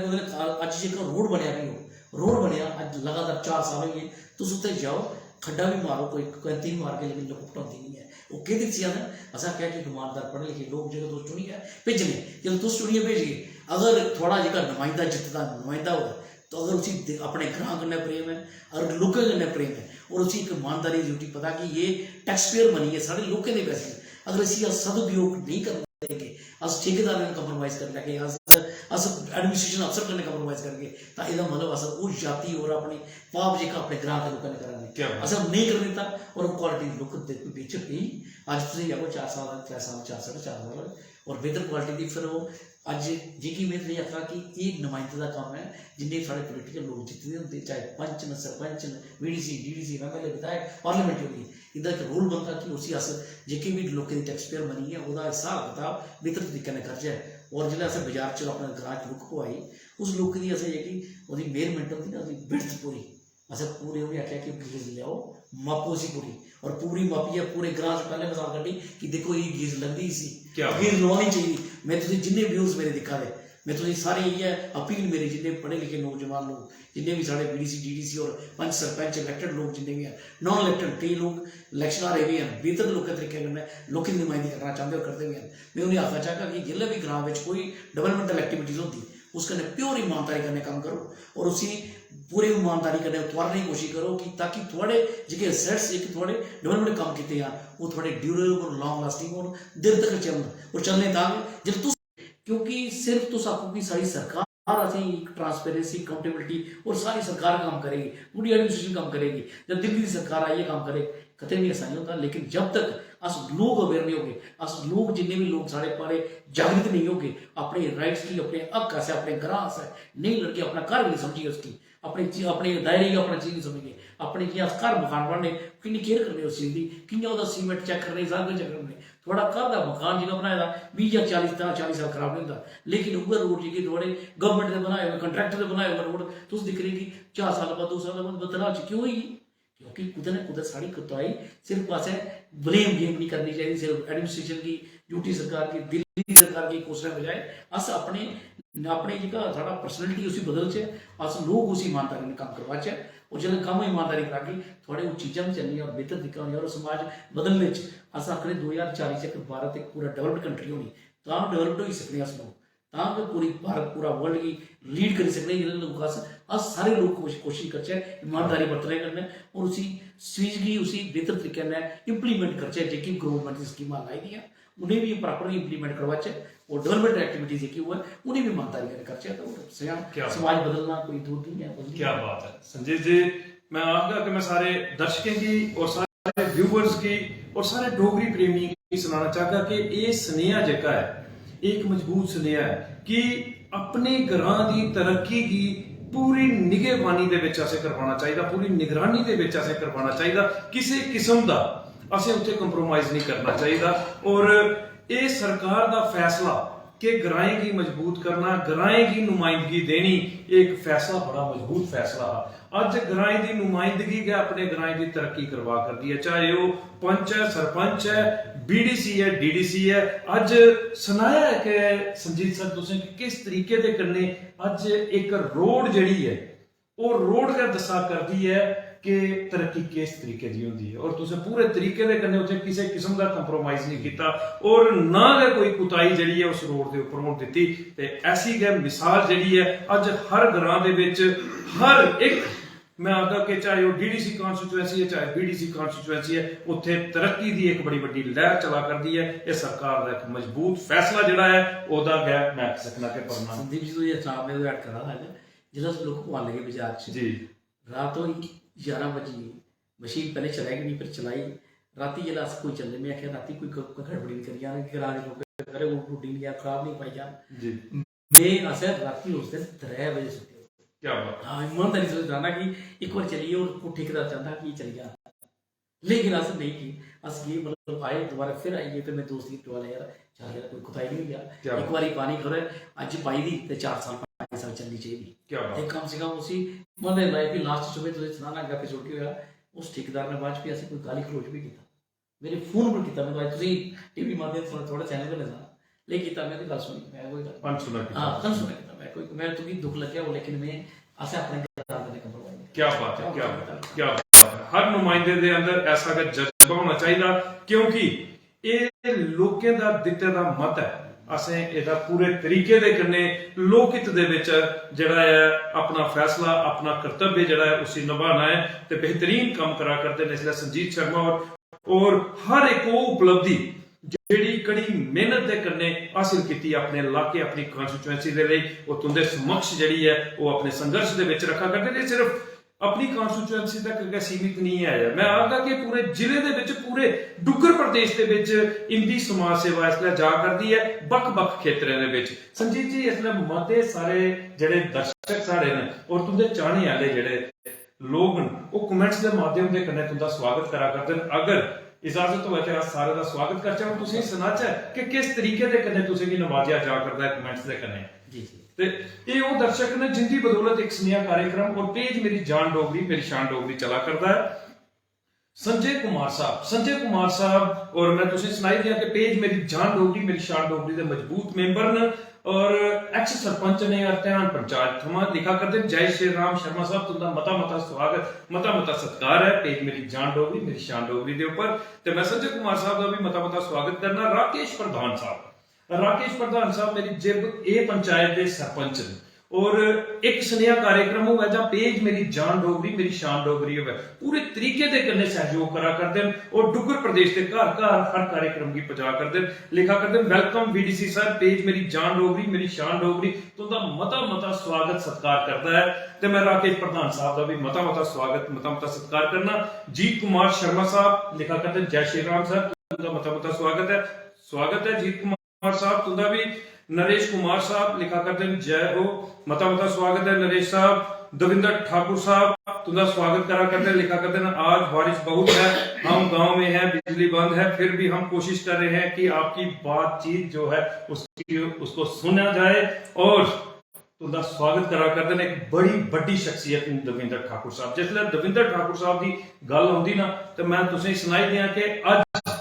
अज जो रोड बनया भी हो रोड बनया अज लगातार 4 साल हो गए तुम उत्ते जाओ खड्डा भी मारो कोई 3 मार के लेकिन लोग पटाती नहीं है वो कि सी आना असा क्या कि ईमानदार पढ़े लिखे लोग जो तुम चुनिए भेजने जो तुम चुनिए भेजिए अगर थोड़ा जो नुमाइंदा जितदा नुमाइंदा हो तो अगर उसी अपने ग्रां कन्नै प्रेम है अगर लोगों कन्नै प्रेम है और उसी एक ईमानदारी ड्यूटी पता कि ये टैक्स पेयर मनी है साढ़े लोगों के पैसे अगर इसी सदुपयोग नहीं करेंगे अस ठेकेदार ने कंप्रोमाइज कर लगे अस एडमिनिस्ट्रेशन अफसर कन्नै कंप्रोमाइज करके तो यदा मतलब अस वो जाति और अपने पाप जो अपने ग्रां के लोगों ने करेंगे अस नहीं कर देता और क्वालिटी लुक बेच गई अज तुम जाओ 4 साल 3 साल 4 साढ़े 4 साल और बेहतर क्वालिटी की फिर वो अज जी मैं नहीं आखा कि ये नुमाइंदे का काम है जिन्हें साढ़े पोलिटिकल लोग जितने होंगे चाहे पंच न सरपंच न VDC DDC MLA विधायक पार्लियामेंट होगी इधर एक रोल बनता कि उसी अस जेके भी लोगों की टैक्स पेयर मनी है वह हिसाब किताब बेहतर तरीके ने कर जाए और जो अस बाजार च अपने ग्रां च लुक पवाई उस लुक की असें जी मेजरमेंट होती ना बिड़थ पूरी असें पूरे उन्हें आख्या कि गीज लियाओ मापो सी पूरी और पूरी मापिए पूरे ग्रां च पहले मिसाल कड्ढी कि देखो ये गीज लगती सी गीज लवानी चाहिए। मैं तुझे जिन्ने व्यूज मेरे दिखा दे मैं तुझे सारे ये अपील मेरे जिन्ने पढ़े लिखे नौजवान लोग जिन्ने भी साढ़े VDC DDC और पंच सरपंच इलैक्टेड लोग जिन्ने भी हैं नॉन इलैक्टेड कई लोग इलैक्शन आ रहे भी हैं बेहतर लोग तरीके कन्नै लोगों की नुमाइंदगी करना चाहते और करते भी हैं। मैं उन्हें आखना चाहता कि जिसले भी ग्रां में कोई डेवलपमेंटल एक्टिविटीज़ होती उस कन्नै प्योर ईमानदारी कन्नै काम करो और उसी पूरी ईमानदारी कन्नै उतारने की कोशिश करो कि ताकि थोड़े जो असैट्स जो थोड़े डेवलपमेंट काम किए हैं वो थोड़े ड्यूरेबल लॉन्ग लास्टिंग हो देर तक चलन और चलने ताकि जो क्योंकि सिर्फ तो आपको कि सारी सरकार असें ट्रांसपेरेंसी अकाउंटेबिलिटी और सारी सरकार काम करेगी पूरी एडमिनिस्ट्रेशन काम करेगी जब दिल्ली की सरकार आई काम करे कतई नहीं आसानी होता। लेकिन जब तक अस लोग अवेयर नहीं होंगे अस लोग जिन्ने भी लोग साढ़े पारे जागृत नहीं होंगे अपने राइट्स की अपने हक से अपने ग्रां से नहीं लड़के अपना घर भी नहीं समझिए उसकी अपने दायरे की अपना चीज़ नहीं समझिए अपने जी अस घर मकान बनने कि केयर करने उस चीज़ की कि सीमेंट चेक करने सब कुछ चेक करने थोड़ा घर का मकान जो बनाए 20 या 40 साल खराब नहीं होता लेकिन उगर रोड जी थोड़े गवर्नमेंट ने बनाए हुए कंट्रैक्टर ने बनाए हुए रोड तुम दिख रहे कि 4 साल बाद 2 साल बाद बदलाव क्यों हुई क्योंकि कुछ ना कुछ साड़ी कुताई सिर्फ असें ब्लेम गेम नहीं करनी चाहिए सिर्फ एडमिनिस्ट्रेशन की यूटी सरकार की दिल्ली सरकार की कोशिश बजाय अस अपने जो साढ़ा पर्सनैलिटी उसी बदल चे अस लोग उसी ईमानदारी ने काम करवाचे और जो कम ईमानदारी करागे थोड़े वो चीज़ा भी चलनी और बेहतर तरीका होनी और समाज बदलने अस आखने 2040 तक भारत एक पूरा डेवलप्ड कंट्री होनी तो डेवलप्ड हो सकते अस लोग तो पूरी भारत पूरा वर्ल्ड की लीड करी सकते लोग अस सारे लोग कोशिश करचे ईमानदारी बरतने करने और उसी चीज़ की उसी बेहतर तरीके ने इंप्लीमेंट करचे जी गवर्नमेंट की स्कीमां लाई दी उन्हें भी प्रॉपरली इंप्लीमेंट करवाचे और डेवलपमेंट एक्टिविटीज की हुआ उन्हें भी ईमानदारी करचे तो समाज बदलना कोई दूर नहीं है। क्या बात है संजीव जी, मैं आपका कि मैं सारे दर्शकों की और सारे व्यूवर्स की और सारे डोगरी प्रेमी की सुनाना चाहता कि ये स्नेहा जगह है एक मजबूत स्नेहा है कि अपने ग्रां की तरक्की की पूरी निगहबानी दे विच असें करवाना चाहिए पूरी निगरानी दे विच असें करवाना चाहिए किसी किस्म का असें उत्थे कंप्रोमाइज नहीं करना चाहिए और ये सरकार का फैसला कि ग्राएं की मजबूत करना ग्राएं की नुमाइंदगी देनी एक फैसला बड़ा मजबूत फैसला है। अज ग्राएं की नुमाइंदगी के अपने ग्राएं की तरक्की करवा कर दी है चाहे वो पंच है सरपंच है BDC है DDC है। अज सुनाया है कि संजीत सर तुसें किस तरीके दे कन्ने अज एक रोड जड़ी है वो रोड का दसा कर दी है कि तरक्की किस तरीके दी होंदी है और तुसें पूरे तरीके दे कन्नै उत्थे किसी किस्म दा कंप्रोमाइज नहीं कीता और ना गै कोई कुताई जिहड़ी है उस रोड दे उपर होण दित्ती ते ऐसी गै मिसाल जिहड़ी है अज हर ग्रां दे विच हर एक मैं आखदा कि चाहे वो डीडीसी कॉन्स्टिट्यूएंसी है चाहे बीडीसी कॉन्स्टिट्यूएंसी है उत्थे तरक्की दी एक बड़ी वड्डी लहर चला करदी है ये सरकार दा एक मजबूत फैसला जिहड़ा है ओदा गै मैं आख सकना कि परना संदीप जी तो ये साहब ने ऐड करा है जिला लोग को लगे बाजार च जी रात हो 11 बजे मशीन पहले चलाएगी नहीं फिर चलाई राती जिला कोई चलने में आखिर राती कोई गड़बड़ी नहीं करी जाने करा दे लोग करे वो टूटी नहीं या खराब नहीं पाई जान जी मैं असर राती उस दिन 3 बजे सुते क्या बात हाँ ईमानदारी से जाना कि एक बार चलिए और वो ठेकेदार चाहता कि चल गया लेकिन असर नहीं की अस ये मतलब आए दोबारा फिर आइए फिर मैं दोस्त की टोल यार चार यार कोई कुताई नहीं गया एक बार पानी खड़े अज पाई दी तो 4 साल 5 साल चलनी चाहिए क्या बात कम से कम उसी मतलब लाइफ की लास्ट सुबह तुझे सुनाना अगर एपिसोड की होया उस ठेकेदार ने बाद भी ऐसे कोई गाली गलोच भी किया मेरे फोन पर किया मैं तुझे टीवी माध्यम से थोड़ा चैनल पे लेना ले किया मैंने गल सुनी मैं कोई पंच सुना हां कल सुना मैं कोई मैं तो दुख लग गया लेकिन मैं ऐसे अपने किताब करने का परवाह नहीं क्या बात है क्या बात है क्या बात है हर नुमाइंदे दे अंदर ऐसा का जज्बा होना चाहिए क्योंकि ये लोकें दा दित्ते दा मत है असें एदा पूरे तरीके दे कन्ने लोकहित दे विच जिहड़ा है अपना फैसला अपना कर्तव्य जिहड़ा है उसी निभाना है ते बेहतरीन काम करा करते ने इसलिए संजीत शर्मा और हर एक वो उपलब्धि ਜਿਹੜੀ ਕੜੀ ਮਿਹਨਤ ਦੇ ਕੰਨੇ ਹਾਸਿਲ ਕੀਤੀ ਆਪਣੇ ਇਲਾਕੇ ਆਪਣੀ ਕਨਸਟੀਟੂਐਂਸੀ ਦੇ ਲਈ ਉਹ ਤੁੰਦੇ ਸਮਕਸ਼ ਜਿਹੜੀ ਹੈ ਉਹ ਆਪਣੇ ਸੰਘਰਸ਼ ਦੇ ਵਿੱਚ ਰੱਖਾ ਕਰਦੇ ਨੇ ਸਿਰਫ अपनी कॉन्स्टिट्यूएंसी तक सीमित नहीं है मैं आखदा कि पूरे जिले दे विच पूरे डुग्गर प्रदेश दे विच इंदी समाज सेवा इसलिए जा करदी है बख-बख खेतरां दे विच संजीत जी इसलिए मते सारे जेडे दर्शक साडे ने और तुंदे चाहने वाले जेडे लोग वो कमेंट्स के माध्यम दे कन्ने तुंदा स्वागत करा करदे अगर इजाजत हो तो सारे का स्वागत करचा हूं तुसीं सुनाचा कि किस तरीके दे कन्ने तुसीं की नवाजिया जा करदा है कमेंट्स दे कन्ने जी जी ते ये वो दर्शक ने जिंदी बदौलत एक स्नेहा कार्यक्रम और पेज मेरी जान डोगरी मेरी शान डोगरी चला करता है संजय कुमार साहब और मैं तुझे सुनाई दिया कि पेज मेरी जान डोगरी मेरी शान डोगरी के मजबूत मेंबर ने और एक्स सरपंच ने अरत्यान पंचायत थमा लिखा करते जय श्री राम शर्मा साहब तुंदा मता स्वागत मता सत्कार है पेज मेरी जान डोगरी मेरी शान डोगरी के ऊपर ते मैं संजय कुमार साहब का भी मता स्वागत करना राकेश प्रधान साहब मेरी जिब ए पंचायत के सरपंच ने और एक स्नेहा कार्यक्रम होगा जहां पेज मेरी जान डोगरी मेरी शान डोगरी होगा पूरे तरीके दे कन्ने सहयोग करा करते हैं और डुग्गर प्रदेश के घर हर कार्यक्रम की पहुंचा करते हैं लिखा करते हैं वेलकम वीडीसी सर पेज मेरी जान डोगरी मेरी शान डोगरी तुंदा मता स्वागत सत्कार करता है ते मैं राकेश प्रधान साहब का भी मता स्वागत मता सत्कार करना जीत कुमार शर्मा साहब लिखा करते हैं जय श्री राम सर तुंदा मता स्वागत है जीत कुमार साहब तुंदा भी नरेश कुमार साहब लिखा करते हैं जय हो मता स्वागत है नरेश साहब दविंदर ठाकुर साहब तुंदा स्वागत करा करते हैं लिखा करते हैं आज बारिश बहुत है हम गांव में हैं बिजली बंद है फिर भी हम कोशिश कर रहे हैं कि आपकी बातचीत जो है उसको सुना जाए और तुंदा स्वागत करा करते हैं एक बड़ी बड़ी शख्सियत दविंदर ठाकुर साहब जिसले दविंदर ठाकुर साहब की गल आउंदी ना तो मैं तुसें सुनाई दिया कि अज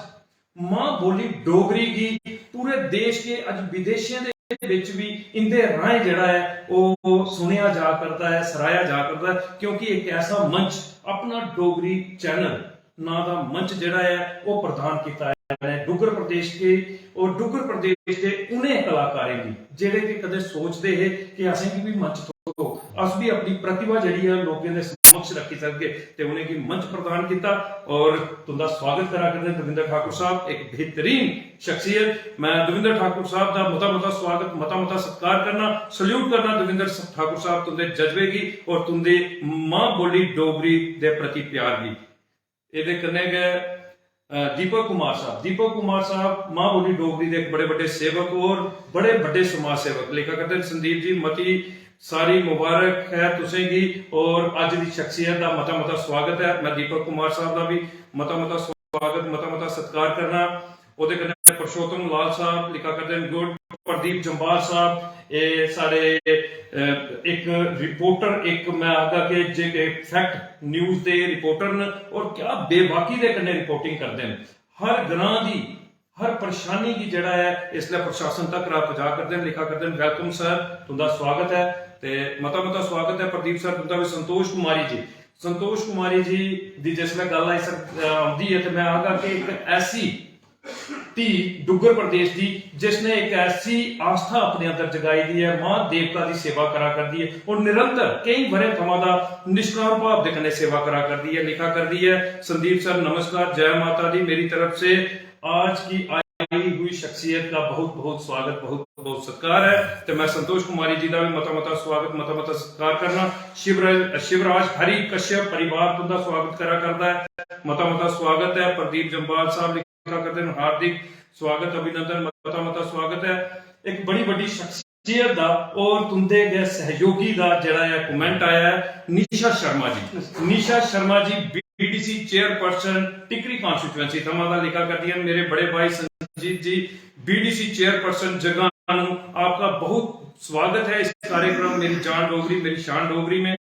मां बोली डोगरी की पूरे देश के अज विदेशियों के विच भी इंदे राय जिहड़ा है वो सुनिया जा करता है सराया जा करता है क्योंकि एक ऐसा मंच अपना डोगरी चैनल ना दा मंच जिहड़ा है वो प्रदान किया है डुग्गर प्रदेश के और डुग्गर प्रदेश के उन्हें कलाकारें की जिहड़े कि कदे सोचते हैं कि असें भी मंच तो अस भी अपनी प्रतिभा जिहड़ी है लोगों के समक्ष रखी सके ते उन्हें की मंच प्रदान किया और तुंदा स्वागत करा करते दविंदर ठाकुर साहब एक बेहतरीन शख्सियत मैं दविंदर ठाकुर साहब का मता स्वागत मता सत्कार करना सल्यूट करना दविंदर ठाकुर साहब तुंदे जज्बे की और तुंदे मां बोली डोगरी दे प्रति प्यार की इहदे कन्ने गए दीपक कुमार साहब मां बोली डोगरी के एक बड़े बड़े सेवक और बड़े बड़े समाज सेवक लिखा करते हैं संदीप जी मती सारी मुबारक है तुसें की और अज की शख्सियत का मता स्वागत है मैं दीपक कुमार साहब का भी मता स्वागत मता सत्कार करना ਉਹਦੇ कन्नै परशोत्तम लाल साहब लिखा करते हैं गुड प्रदीप जंबाल साहब ये सारे एक रिपोर्टर एक मैं आखदा कि जे फैक्ट न्यूज़ दे रिपोर्टर न और क्या बेबाकी दे कन्नै रिपोर्टिंग करते हैं हर ग्रां दी हर परेशानी की जड़ा है इसलिए प्रशासन तक पहुंचा करते हैं लिखा करते हैं वेलकम सर तुंदा स्वागत है ते मता स्वागत है प्रदीप सर तुंदा भी संतोष कुमारी जी संतोष कुमारी जी दी जिसलै गल आती है तो मैं आगा कि एक ऐसी धी डुगर प्रदेश की जिसने एक ऐसी आस्था अपने अंदर जगाई दी है, मां देवता की सेवा करा करती है और निरंतर कई बड़े थमा दा निष्काम भाव के कन्ने सेवा करा करती है, लिखा करती है। संदीप सर नमस्कार, जय माता दी, मेरी तरफ से आज की आई हुई शख्सियत का बहुत बहुत स्वागत, बहुत बहुत सत्कार है। तो मैं संतोष कुमारी जी का भी मता स्वागत, मता सत्कार करना। शिवराज हरि कश्यप परिवार तुंदा स्वागत करा करता है, मता स्वागत है। प्रदीप जम्बाल साहब लिखा करते हैं हार्दिक स्वागत, अभिनंदन, मता स्वागत है। एक बड़ी बड़ी शख्सियत दा और तुंदे गए सहयोगी दा जड़ा है कमेंट आया है, निशा शर्मा जी। निशा शर्मा जी बीडीसी चेयरपर्सन टिकरी कॉन्स्टिट्यूएंसी थमा दा लिखा करती है, मेरे बड़े भाई संजीत जी बीडीसी चेयरपर्सन जगानू, आपका बहुत स्वागत है इस कार्यक्रम मेरी जान डोगरी मेरी शान डोगरी में।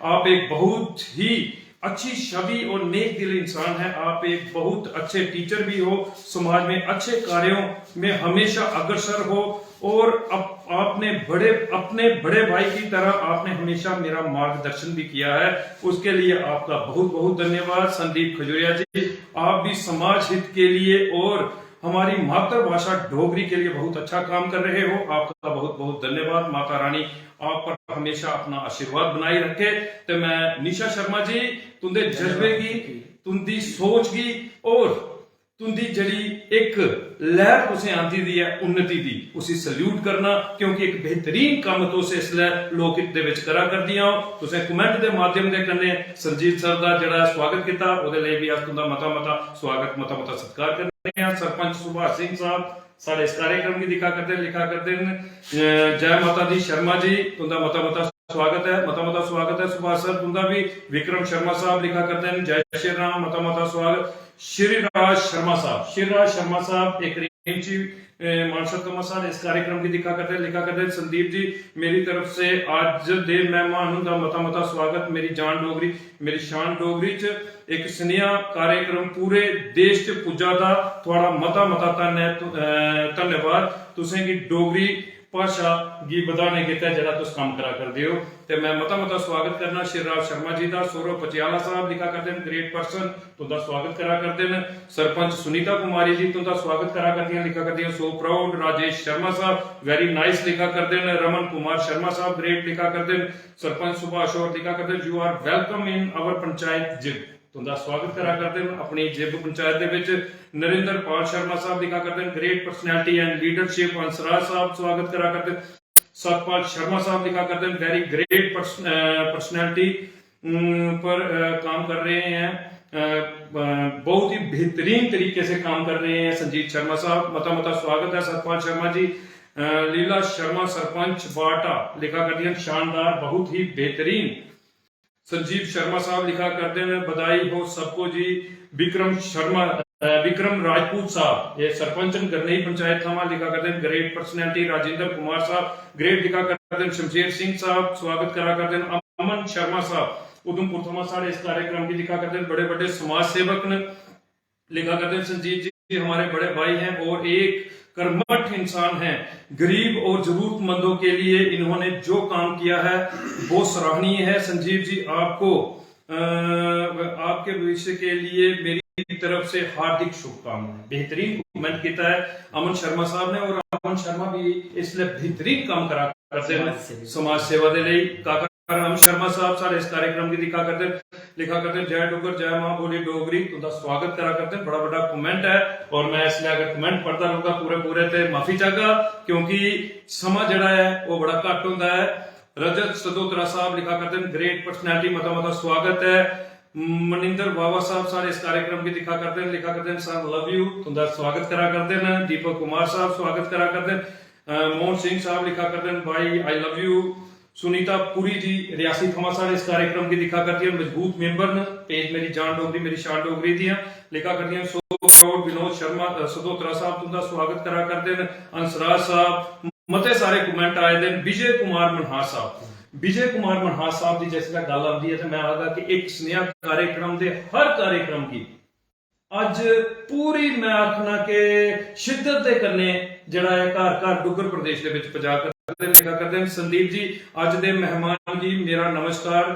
आप एक बहुत ही अच्छी छवि और नेक दिल इंसान है, आप एक बहुत अच्छे टीचर भी हो, समाज में अच्छे कार्यों में हमेशा अग्रसर हो और आपने अपने बड़े भाई की तरह आपने हमेशा मेरा मार्गदर्शन भी किया है, उसके लिए आपका बहुत बहुत धन्यवाद। संदीप खजूरिया जी, आप भी समाज हित के लिए और हमारी मातृभाषा डोगरी के लिए बहुत अच्छा काम कर रहे हो, आपका बहुत बहुत धन्यवाद। माता रानी आप पर हमेशा अपना आशीर्वाद बनाई रखे। तो मैं निशा शर्मा जी तुंदे जज्बे की, तुंदी सोच की और तुंदी जड़ी एक लहर तुसें आंदी दी है उन्नति दी, उसी सल्यूट करना, क्योंकि एक बेहतरीन काम तुसें इसलै लोक हित दे विच करा करदियां हो। तुसें कमेंट दे माध्यम दे कन्ने संजीत सर दा जड़ा स्वागत किया, ओदे लिए भी अस तुंदा मता स्वागत, मता सत्कार करने हैं। सरपंच सुभाष सिंह साहब सारे इस कार्यक्रम की लिखा करते हैं, जय माता दी शर्मा जी तुंदा मता स्वागत है, मता स्वागत है। सुभाष सर तुंदा भी। विक्रम शर्मा साहब लिखा करते हैं, जय श्री राम, मता स्वागत। श्रीराज शर्मा साहब एक रेंची मानसर सारे इस कार्यक्रम की लिखा करते हैं। संदीप जी मेरी तरफ से आज दे मेहमान का मता स्वागत, मेरी जान डोगरी मेरी शान डोगरी च एक स्नेहा कार्यक्रम पूरे देश च पुज्जा दा, थोड़ा मता धन्यवाद तुसें की डोगरी भाषा गी बधाने गित्तै जेह्ड़ा तुस कम्म करा करदे हो। ते मैं मता स्वागत करना शिवराज शर्मा जी का। सौरभ पटियाला साहब लिखा करते हैं, ग्रेट पर्सन तुंदा स्वागत करा करते हैं। सरपंच सुनीता कुमारी जी तुंदा स्वागत करा करती हैं, लिखा करती हैं, सो प्राउड। राजेश शर्मा साहब वेरी नाइस लिखा करते हैं। रमन कुमार शर्मा साहब ग्रेट लिखा करते हैं। सरपंच सुभाष और लिखा करते हैं, you are welcome in our panchayat जिब, तुंदा स्वागत करा करते हैं अपनी जिब पंचायत दे विच। नरेंद्र पाल शर्मा साहब लिखा करते हैं, great personality and leadership. Hansraj साहब स्वागत करा करते हैं। सतपाल शर्मा साहब लिखा करते हैं, वेरी ग्रेट पर्सनैलिटी पर काम कर रहे हैं, बहुत ही बेहतरीन तरीके से काम कर रहे हैं। संजीत शर्मा साहब मता स्वागत है। सतपाल शर्मा जी। लीला शर्मा सरपंच बाटा लिखा करती हैं, शानदार बहुत ही बेहतरीन। संजीव शर्मा साहब लिखा करते हैं, बधाई हो सबको जी। विक्रम राजपूत साहब ये सरपंच गरनई पंचायत थामा लिखा करते हैं, ग्रेट पर्सनैलिटी। राजेंद्र कुमार साहब ग्रेट लिखा करते हैं। शमशेर सिंह साहब स्वागत करा करते हैं। अमन शर्मा साहब उधमपुर थामा सारे इस कार्यक्रम की लिखा करते हैं, बड़े बड़े समाज सेवक ने लिखा करते हैं। संजीत जी हमारे बड़े भाई हैं और एक कर्मठ इंसान हैं, गरीब और जरूरतमंदों के लिए इन्होंने जो काम किया है वो सराहनीय है। संजीव जी आपको आपके भविष्य के लिए मेरी तरफ से हार्दिक शुभकामनाएं। बेहतरीन कमेंट किया है अमन शर्मा साहब ने, और अमन शर्मा भी इसलिए बेहतरीन काम करा करते हैं समाज सेवा के लिए। काका राम शर्मा साहब सारे इस कार्यक्रम की लिखा करते हैं, जय डुगर जय मां बोली डोगरी तुंदा स्वागत करा करते हैं। बड़ा कमेंट है और मैं इसलिए अगर कमेंट पढ़ता रहूंगा पूरे ते माफी चाहगा, क्योंकि समा जड़ा है वो बड़ा घट होता है। रजत सदोत्रा साहब लिखा करते हैं, ग्रेट पर्सनैलिटी मता स्वागत है। मनिंदर बाबा साहब सारे इस कार्यक्रम की लिखा करते हैं, सर लव यू तुंदा स्वागत करा करते हैं। दीपक कुमार साहब स्वागत करा करते हैं। मोहन सिंह साहब लिखा करते हैं, भाई I love you. Sunita Puri ji Reasi थमा सारे इस कार्यक्रम की लिखा करती है, मजबूत मेंबर ने पेज मेरी जान डोगरी मेरी शान डोगरी दियां लिखा करती हैं। So proud. विनोद शर्मा सदोत्रा साहब तुंदा स्वागत करा करते हैं। हंसराज साहब मते सारे कमेंट आए थे। विजय कुमार मनहास साहब की जिसलै गल आती है तो मैं आखदा कि एक स्नेहा कार्यक्रम के हर कार्यक्रम की अज पूरी मैं आखना कि शिद्दत के कन्ने जड़ा है घर डुगर प्रदेश के विच पजा कर ਕਰਦੇ ਲਿਖਿਆ ਕਰਦੇ हैं संदीप जी अज दे मेहमान जी मेरा नमस्कार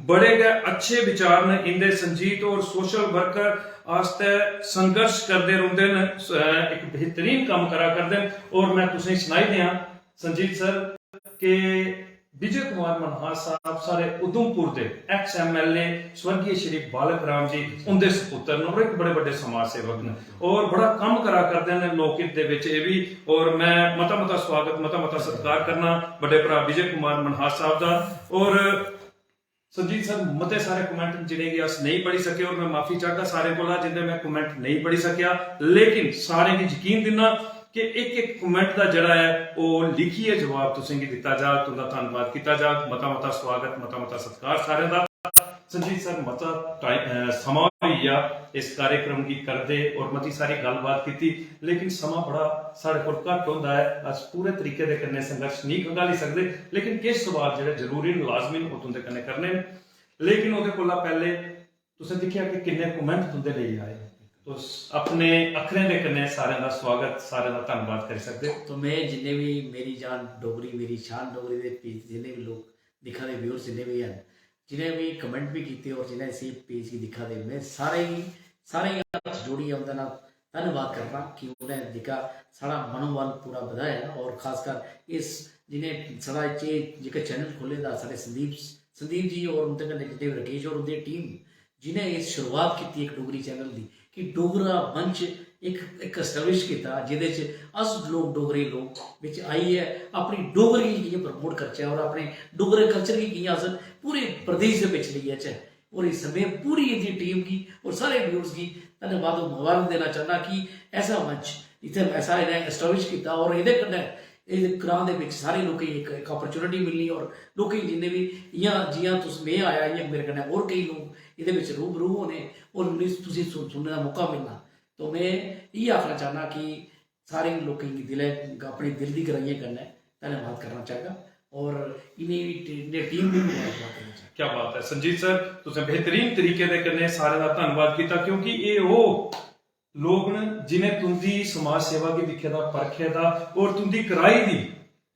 बड़े गै अच्छे विचार ने इंदे संजीत और सोशल वर्कर आस्ते संघर्ष करते रहते हैं एक बेहतरीन काम करा करते हैं और मैं तुसें सुनाई दियां संजीत सर के विजय कुमार मनहास साहब सारे उधमपुर के एक्स MLA स्वर्गीय श्री बालक राम जी उनके सपुत्र ने और एक बड़े बड़े समाज सेवक ने और बड़ा काम करा करते हैं लोकहित दे विच ये भी और मैं मता स्वागत मता सत्कार करना बड़े भरा विजय कुमार मनहास साहब का और संजीत सर मते सारे कमेंट जिन्हें कि अस नहीं पढ़ी सके और मैं माफी चाहता सारे को जिन्हें मैं कमेंट नहीं पढ़ी सकिया लेकिन सारे की यकीन दिना कि एक एक कमेंट का जड़ा है वो लिखिए जवाब तुसें दिता जा तुंदा धन्यवाद किया जा मता स्वागत मता सत्कार सारे का संजीत सर मता समा होइया इस कार्यक्रम की करदे और मती सारी गलबात की लेकिन समा बड़ा साढ़े को घट होंदा है अस पूरे तरीके दे कन्ने संघर्ष नहीं खंगाली सकते लेकिन किस सवाल जेह्ड़े जरूरी लाजमी वो तुंदे कन्ने करने लेकिन ओहदे कोला पहले तुसें दिक्खिया कि किन्ने कमेंट तुंदे लेई आए तुस अपने अखरें दे कन्ने सारे का स्वागत सारे का धन्यवाद कर सकते तो मैं जिन्हें भी मेरी जान डोगरी मेरी शान डोगरी दे पेज जिन्हें भी लोग दिखा दे व्यूअर्स जिन्हें भी हैं जिन्हें भी कमेंट भी किए और जिन्हें इसी पेज की दिखा दे मैं सारे ही हाथ जोड़ी उनका ना धन्यवाद करना कि उन्हें दिखा सारा मनोबल पूरा बढ़ाया और खासकर इस जिन्हें सारा जो चैनल खोले था सारे संदीप जी और उनके कन्नै जिन्हें राकेश और उनकी टीम जिन्हें इस शुरुआत की एक डोगरी चैनल की कि डोगरा मंच एक एस्टैबलिश किया जिहदे अस लोग डोगरे लोग बिच आइए अपनी डोगरी कि'यां प्रमोट करचै और अपने डोगरे कल्चर की कि'यां अस पूरे प्रदेश दे बिच लेई आचै और इस समय पूरी इहदी टीम की और सारे व्यूअर्स की धन्यवाद और मुबारक देना चाहना कि ऐसा मंच इत्थे ऐसा इन्हें एस्टैबलिश किया और ये कन्नै ग्रां दे विच सारे लोकें एक अपॉर्चुनिटी मिलनी और लोकें जिन्हें भी जियां तुस में आया इ'यां मेरे कन्नै होर कई लोग इहदे विच रूबरू होने और तुसीं सुनने का मौका मिलना तो मैं ये आखना चाहना कि सारे लोगों की दिल अपनी दिल की गहराइयें कन्नै धन्यवाद करना चाहगा और इन्हें टीम भी मुबारकबाद करना चाहगा क्या बात है संजीत सर तुसें बेहतरीन तरीके दे कन्नै सारे का धन्यवाद किया क्योंकि ये वो लोग न जिन्हें तुंदी समाज सेवा की दिखे दा परखे दा और तुंदी कराई दी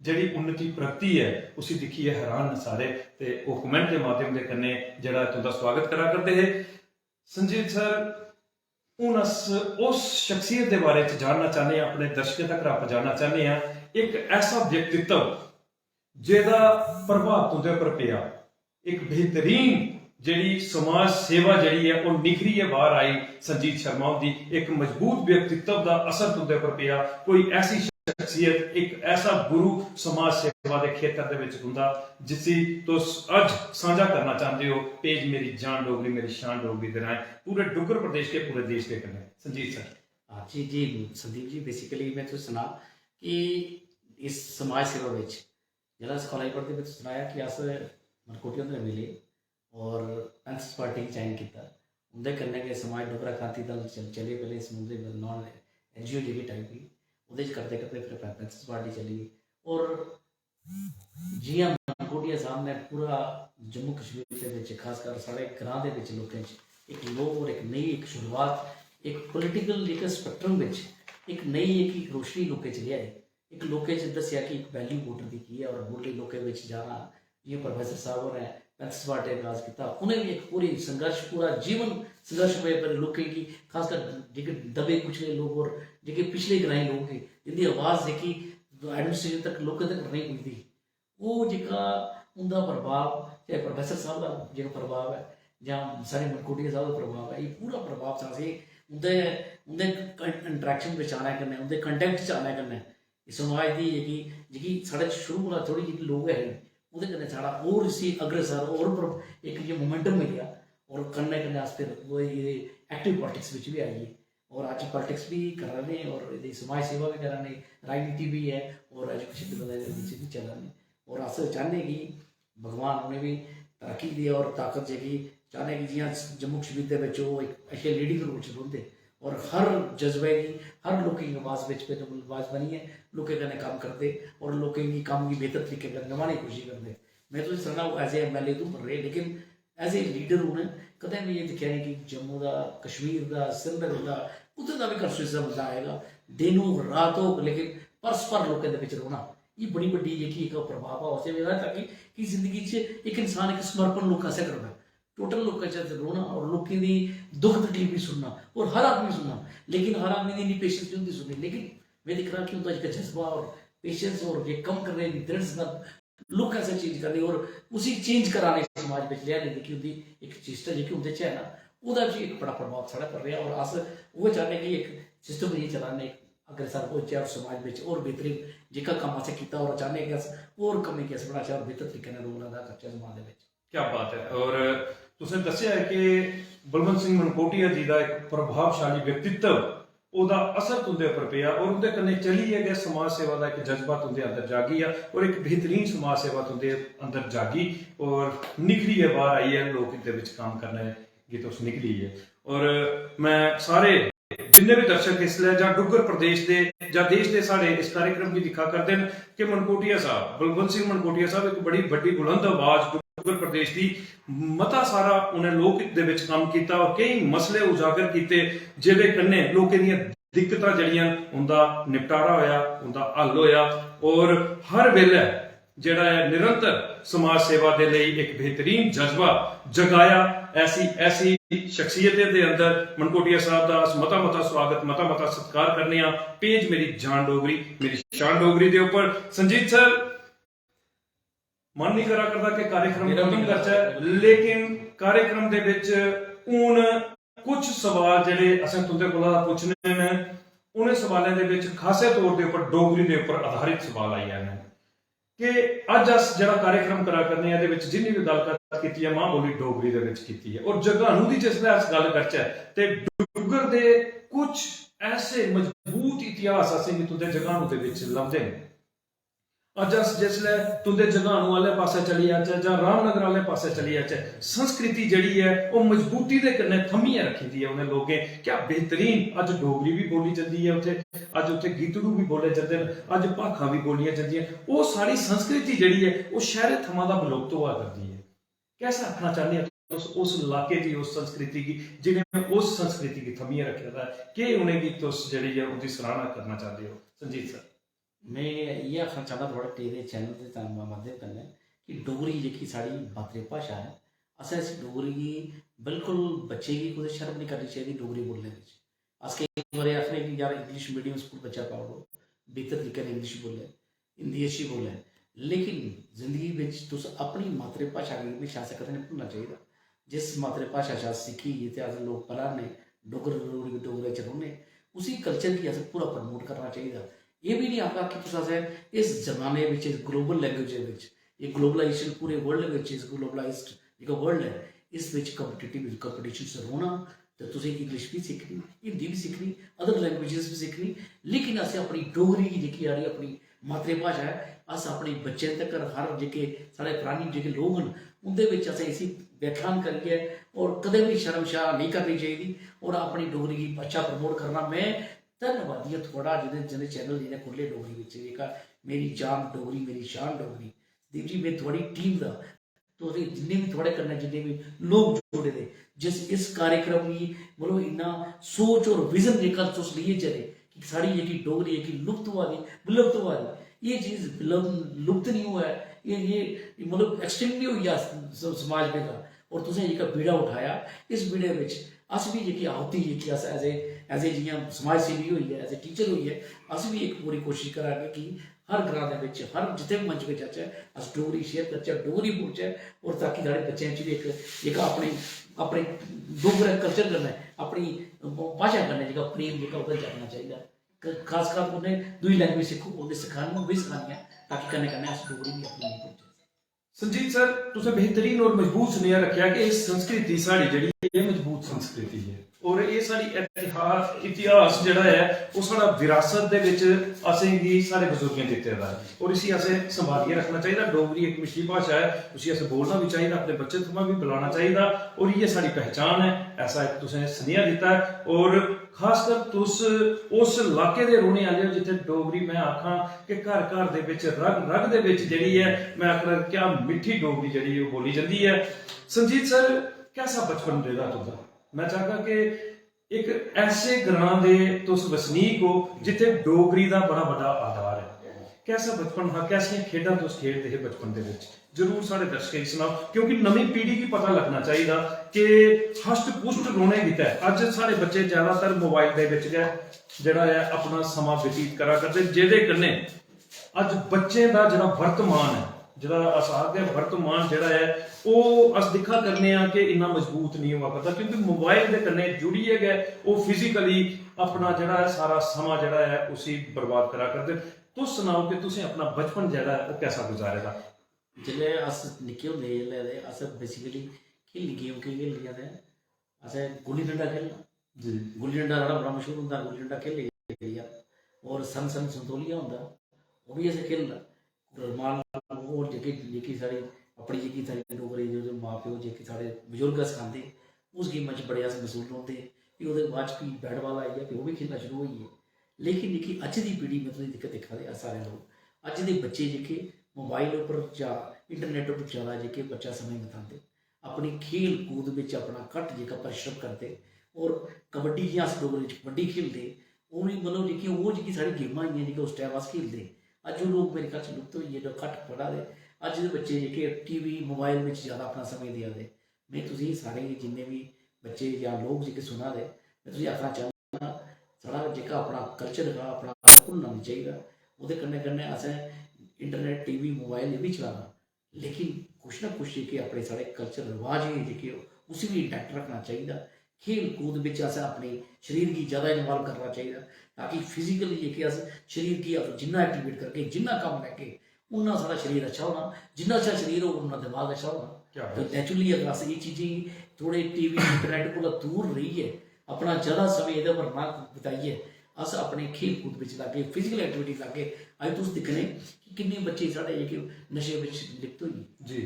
जिहड़ी उन्नति प्रगति है उसी दिखिए हैरान न सारे ते वो कमेंट के माध्यम के कन्नै जिहड़ा तुंदा स्वागत करा करते हैं संजीत सर हूँ अस उस शख्सियत के बारे च जानना चाहते हैं अपने दर्शकों तक पहुंचाना चाहते हैं एक ऐसा व्यक्तित्व जिहदा प्रभाव तुंदे पर पिया एक बेहतरीन जिहड़ी समाज सेवा जिहड़ी है वो निखरी है बाहर आई संजीत शर्मा दी एक मजबूत व्यक्तित्व का असर तुंदे पर पिया कोई ऐसी शख्सियत एक ऐसा गुरु समाज सेवा के खेतर दे विच हुंदा जिसी तुस अज साझा करना चाहते हो पेज मेरी जान डोगरी मेरी शान डोगरी दे राहें पूरे डुग्गर प्रदेश के पूरे देश के कन्नै संजीत सर जी संदीप जी बेसिकली मैं तुसें सुना कि इस समाज सेवा विच जिहड़ा अस कॉलेज पढ़दे में सुनाया कि अस मनकोटिया दे मिले और पैंथर्स पार्टी ज्वाइन किया उनके कन्नै गै समाज डोगरा क्रांति दल चले पहले समुद्री नॉन NGO जी टाइप की वो करते करते फिर पैंथर्स पार्टी चली और जियां मनकोटिया साहब ने पूरा जम्मू कश्मीर के खासकर साढ़े ग्रां के लोगों एक लोग और एक नई एक शुरुआत एक पोलिटिकल एक स्पैक्ट्रम एक नई एक रोशनी लोगों लिया एक लोगों दसिया कि एक वैल्यू वोटर की की है और मुरली लोगों जाना जियां प्रोफेसर साहब होरें पैंथर्स पार्टी आगाज किया उन्हें भी एक पूरी संघर्ष पूरा जीवन संघर्ष हुए पर लोगों की खासकर जो दबे कुचले लोग और जो पिछले ग्रामीण लोग हैं जिनकी आवाज़ जी एडमिनिस्ट्रेशन तक लोगों तक नहीं पुजती वो जो उनका प्रभाव चाहे प्रोफेसर साहब का जो प्रभाव है ਜਾਂ सारे मनकोटिया साहब का प्रभाव है ये पूरा प्रभाव से उनके इंटरैक्शन में आने कन्नै उनके कंटेंट आने कन्नै समाज की जी साढ़े शुरू कोला थोड़ी जी लोग है वो साढ़ा और इसी अग्रसर और एक ये मोमेंटम मिलिया और कन्नै कन्नै अस फिर वो एक्टिव पॉलिटिक्स भी आइए और आज पॉलिटिक्स भी कर रहे हैं और समाज सेवा भी कर रहे हैं राजनीति भी है और एजुकेशन भी चल रहे हैं और अस चाहते कि भगवान उन्हें भी तरक्की दी और ताकत जी चाहते कि जियां जम्मू कश्मीर के एक अच्छे लीडिंग रोल च रौंदे और हर जज्बे की हर लोगों की आवाज़ आवाज़ बनिए लोगों कन्नै काम करते और लोगों की काम की बेहतर तरीके निभाने की कोशिश करते मैं तो सुनना एज ए MLA तो रहे लेकिन एज ए लीडर उन्हें कदें भी ये दिखा नहीं कि जम्मू का कश्मीर का सिंध का उत्तर का भी कंस्टिट्यूशन बंदा आएगा दिनों रातों लेकिन परस्पर लोगों के रोना ये बड़ी बड़ी जेह्की एक प्रभाव है उसे मेरा ताकि कि जिंदगी च एक इंसान एक समर्पण लोग कैसे करना टोटल लोग रोना और लोगों की दुख तकलीफ भी सुनना और हर आदमी सुनना, लेकिन हर आदमी ने पेशेंस नहीं होती सुननी। लेकिन मैं दिख रहा कि उनका एक जज्बा और पेशेंस और ये कम करने की दृढ़ संकल्प लोग कैसे चेंज करने और उसी चेंज कराने समाज में लिया कि उनकी एक चेष्टा जी उनके च है ना ਉਹਦਾ भी एक बड़ा प्रभाव साढ़ा कर रहा और अस वो चाहते कि एक सिस्टम ये चलाने अग्रसर पहुंचे और समाज में और बेहतरीन जेका काम असें किया और चाहते कि अस और कमी कि अस बड़ा अच्छा और बेहतर तरीके ਨਾਲ रोल अदा करचे समाज ਦੇ ਵਿੱਚ। क्या बात है। और तुसें दस्सिया है कि बलवंत सिंह मनकोटिया जी का एक प्रभावशाली व्यक्तित्व ਉਹਦਾ ਅਸਰ तुंदे उपर पिया और उनके कन्नै चली है कि समाज सेवा का एक जज्बा तुंदे अंदर जागी है और एक बेहतरीन समाज सेवा तुंदे अंदर जागी और निकली है बाहर आई है लोग इहदे विच काम करने की तुस निकली है। और मैं सारे जिन्ने भी दर्शक इसलिए ਜਾਂ डुग्गर प्रदेश के ਜਾਂ देश के साढ़े इस कार्यक्रम की दिखा करते हैं कि मनकोटिया साहब बलवंत सिंह मनकोटिया साहब एक बड़ी बड़ी बुलंद आवाज डुग्गर प्रदेश की मता सारा उन्हें लोक हित दे विच काम किया और कई मसले उजागर किए जिहदे कन्ने लोकें दी दिक्कतां जड़ियां उनका निपटारा होया उनका हल होया और हर वेले जिहड़ा है निरंतर समाज सेवा के लिए एक बेहतरीन जज्बा जगाया। ऐसी ऐसी शख्सियतें दे अंदर मनकोटिया साहब का मता मता स्वागत मता मता सत्कार करने पेज मेरी जान डोगरी मेरी शान डोगरी के उपर। संजीत सर मन नहीं करा करता कि कार्यक्रम खत्म करचा लेकिन कार्यक्रम दे विच हुण कुछ सवाल जिहड़े असें तुंदे कोला पुछने ने उन्हें सवालों के विच खासे तौर के उपर डोगरी के उपर आधारित सवाल आई हैं कि अज अस जिहड़ा कार्यक्रम करा करने इहदे विच जिन्नी भी गलबात कीती है मां बोली डोगरी दे विच कीती है और जगानू दी जिसलै अस गल करचै ते डुग्गर दे कुछ ऐसे मजबूत इतिहास असें भी तुंदे जगानू दे विच लभदे ने। अज अस जिसलै तुंदे जगानू वाले पासे चली जाचै जां रामनगर वाले पासे चली जाचै संस्कृति जिहड़ी है वो मजबूती दे कन्नै थम्मियै रखी दी है उन्हें लोगें। क्या बेहतरीन अज डोगरी भी बोली जाती है उत्थे अज उत्थे गीतड़ू भी बोले जाते हैं अज भाखां भी बोलियां जांदियां वो सारी संस्कृति जिहड़ी है वो शहर थमां दा विलुप्त होआ करदी है। कैसा आखना चाहते हैं उस इलाके की उस संस्कृति की जिन्हें उस संस्कृति की थम्मियै रखे दा है कि उन्हें तुस जिहड़ी है उनकी सराहना करना चाहते हो संजीत सर? मैं ये आखना चाहता थोड़ा तेरे चैनल के माध्यम कन्नै कि डोगरी जेह्की साढ़ी मातृभाषा है असें इस डोगरी गी बिल्कुल बच्चे गी कुदै शर्म नहीं करनी चाहिए डोगरी बोलने बिच। अस केईं बारी आखने कि यार इंग्लिश मीडियम स्कूल बच्चा पाओ बेहतर तरीके इंग्लिश बोले हिंदी अच्छी बोले लेकिन जिंदगी बिच तुस अपनी मातृभाषा गी हमेशा असें कदें नहीं भुल्लना चाहिए। जिस मातृभाषा च अस सिक्खी ते अस लोग पढ़ाने डोगरे च रौह्ने उसी कल्चर गी असें पूरा प्रमोट करना चाहिए। ये भी नहीं आखा कि तुस असें इस जमाने में ग्लोबल लैंग्वेज में ये ग्लोबलाइजेशन पूरे वर्ल्ड में ग्लोबलाइज्ड जो वर्ल्ड है इस कंपीटिटिव कंपीटिशन से रोना तो तुसें इंग्लिश भी सीखनी हिंदी भी सीखनी अदर लैंग्वेजेस भी सीखनी लेकिन असें अपनी डोगरी की जेह्की साढ़ी अपनी मातृभाषा है अस अपने बच्चें तक हर जेह्के साढ़े पराने जेह्के लोग न उंदे विच असें इसी व्याख्यान करिए और कदें भी शर्मशाह नहीं करनी चाहिए और अपनी डोगरी की अच्छा प्रमोट करना। मैं धन्यवादी थोड़ा जिन्हें चैनल जिन्हें खुले डोगरी बिच जेह्का मेरी जान डोगरी मेरी शान डोगरी देव जी मैं थोड़ी टीम का तो जिन्ने भी थोड़े कन्नै जिन्ने भी लोग जुड़े दे जिस इस कार्यक्रम की मतलब इन्ना सोच और विजन जेह्का तुस लेइयै चले कि साढ़ी जेह्की डोगरी जेह्की लुप्त होआ दी विलुप्त होआ दी ये चीज़ लुप्त नहीं हुआ है ये मतलब एक्सटिंक्ट नहीं हुई है समाज में का और तुसें जेह्का बीड़ा उठाया इस बीड़े बिच अस भी जेह्की आहुति जेह्की अस एज ए जियां समाज सेवी होई है एज ए टीचर होई है अस भी एक पूरी कोशिश करांगे कि हर ग्रां दे विच हर जिथे भी मंच पे जाचै अस डोगरी शेयर करचै डोगरी बोलचै और ताकि साढ़े बच्चें च भी एक अपने डोगरा कल्चर कन्नै अपनी भाशा कन्नै जेह्का प्रेम जेह्का ओह्दा जागना चाहिदा। खासकर उन्हें दूई लैंग्वेज सिक्खो ओह्दे सखानी ओह् भी सखानी है ताकि कन्नै कन्नै अस डोगरी भी अपनी बोलचै। संजीत सर तुसें बेहतरीन और मजबूत सुनिया रखा कि इस संस्कृति साड़ी जिहड़ी मजबूत संस्कृति है और ये साड़ी इतिहास जिहड़ा है वो साड़ा विरासत दे विच असें गी सारे बजुर्गें दित्ते दा है और इसी असें संभालिए रखना चाहिए। डोगरी एक मिठी भाषा है उसी असें बोलना भी चाहिए अपने बच्चे थमां भी बुलाना चाहिए और ये साड़ी पहचान है ऐसा एक तुसें सनेहा दिता है। और खासकर तुस उस इलाके दे रौहने वाले हो जिथे डोगरी मैं आखां कि घर घर दे विच रग रग दे विच जिहड़ी है मैं आखना क्या मिठी डोगरी जिहड़ी है बोली जाती है। संजीत सर कैसा बचपन रेहा तुहाडा? मैं चाहता कि एक ऐसे ग्रां दे तुस वसनीक हो जिथे डोगरी का बड़ा बड़ा आधार है कैसा बचपन हा, कैसियां खेडां तुस खेडदे हे बचपन दे विच? जरूर साढ़े दर्शकें गी सनाओ, क्योंकि नवीं पीढ़ी गी पता लगना चाहिए कि हष्ट पुष्ट रौह्ने गितै अज्ज साढ़े बच्चे ज़्यादातर मोबाइल दे विच गै जिहड़ा है अपना समां बतीत करा करदे, जेह्दे कन्नै अज्ज बच्चे दा जिहड़ा वर्तमान है, जिहड़ा अस आखदे वर्तमान जिहड़ा है ओह् अस दिक्खा करने आ कि इन्ना मजबूत नहीं हुआ करदा, क्योंकि मोबाइल दे कन्नै जुड़ियै गै ओह् फिजिकली अपना जिहड़ा है सारा समां जिहड़ा है उसी बर्बाद करा करदे। तुस सनाओ कि तुसें अपना बचपन जिहड़ा है ओह् कैसा गुजारे दा? जिसलै अस निक्के होंदे जिसलै अस बेसिकली खेलनी गेम केह् खेलनियां ते असें गुल्ली डंडा खेलना। जी गुल्ली डंडा साढ़ा बड़ा मशहूर होंदा, गुल्ली डंडा खेलिया और सन सन संतोलिया होंदा ओह् बी असें खेलना। रमाल होर जेह्की साढ़ी अपनी जेह्की साढ़ी डोगरी दे मां प्यो जेह्के साढ़े बजुर्ग सखांदे उस गेमा च बड़े अस मसूल रौंह्दे। फ्ही ओह्दे बाद च फ्ही बैट बॉल आई गेआ, फ्ही ओह् बी खेलना शुरू होई गे। लेकिन जेह्की अज्ज दी पीढ़ी मतलब दिक्कत दिक्खा दे अस सारे लोग अज्ज दे बच्चे जेह्के मोबाइल उप्पर जां इंटरनेट उप्पर ज़्यादा जेह्के बच्चा समय बितांदे, अपनी खेल कूद बिच अपना घट्ट जेह्का परिश्रम करदे। और कबड्डी जि'यां अस डोगरी च कबड्डी खेलदे, ओह् बी मतलब जेह्की साढ़ी गेमां हियां जेह्के उस टाइम अस खेलदे, अज्ज ओह् लोग मेरे ख्याल च लुप्त होई गे, जो घट्ट पढ़ा दे। अज्ज दे बच्चे जेह्के टीवी मोबाइल बिच ज़्यादा अपना समय देआ दे। में तुसेंगी सारें गी जिन्ने बी बच्चे जां लोग जेह्के सुना दे, में तुसेंगी आखना चाह्न्नां साढ़ा जेह्का अपना कल्चर हा अपना भुल्लना नहीं चाहिदा। ओह्दे कन्नै कन्नै असें इंटरनेट टीवी मोबाइल एह् बी चलाना, लेकिन कुछ ना कुछ जेह्के अपने साढ़े कल्चर रवाज हे जेह्के उसी भी इंटैक्ट रखना चाहिदा। खेल कूद बिच असें अपने शरीर गी ज़्यादा इन्वाल्व करना चाहिदा, ताकि फिजिकली जेह्के अस शरीर गी जिन्ना एक्टिवेट करगे, जिन्ना कम्म लैगे, उन्ना साढ़ा शरीर अच्छा होना। जिन्ना अच्छा शरीर होग उन्ना दिमाग अच्छा होना। तो नैचुरली अगर अस एह् चीज़ें गी थोड़े टीवी इंटरनेट कोला दूर रहियै अपना ज़्यादा समय एह्दे पर ना बिताइयै अस अपने खेल कूद बिच लागे, फिजिकल एक्टिविटी लागे। अज्ज तुस दिक्खने कि किन्ने बच्चे साढ़े जेह्के नशे बिच लिप्त होई गे। जी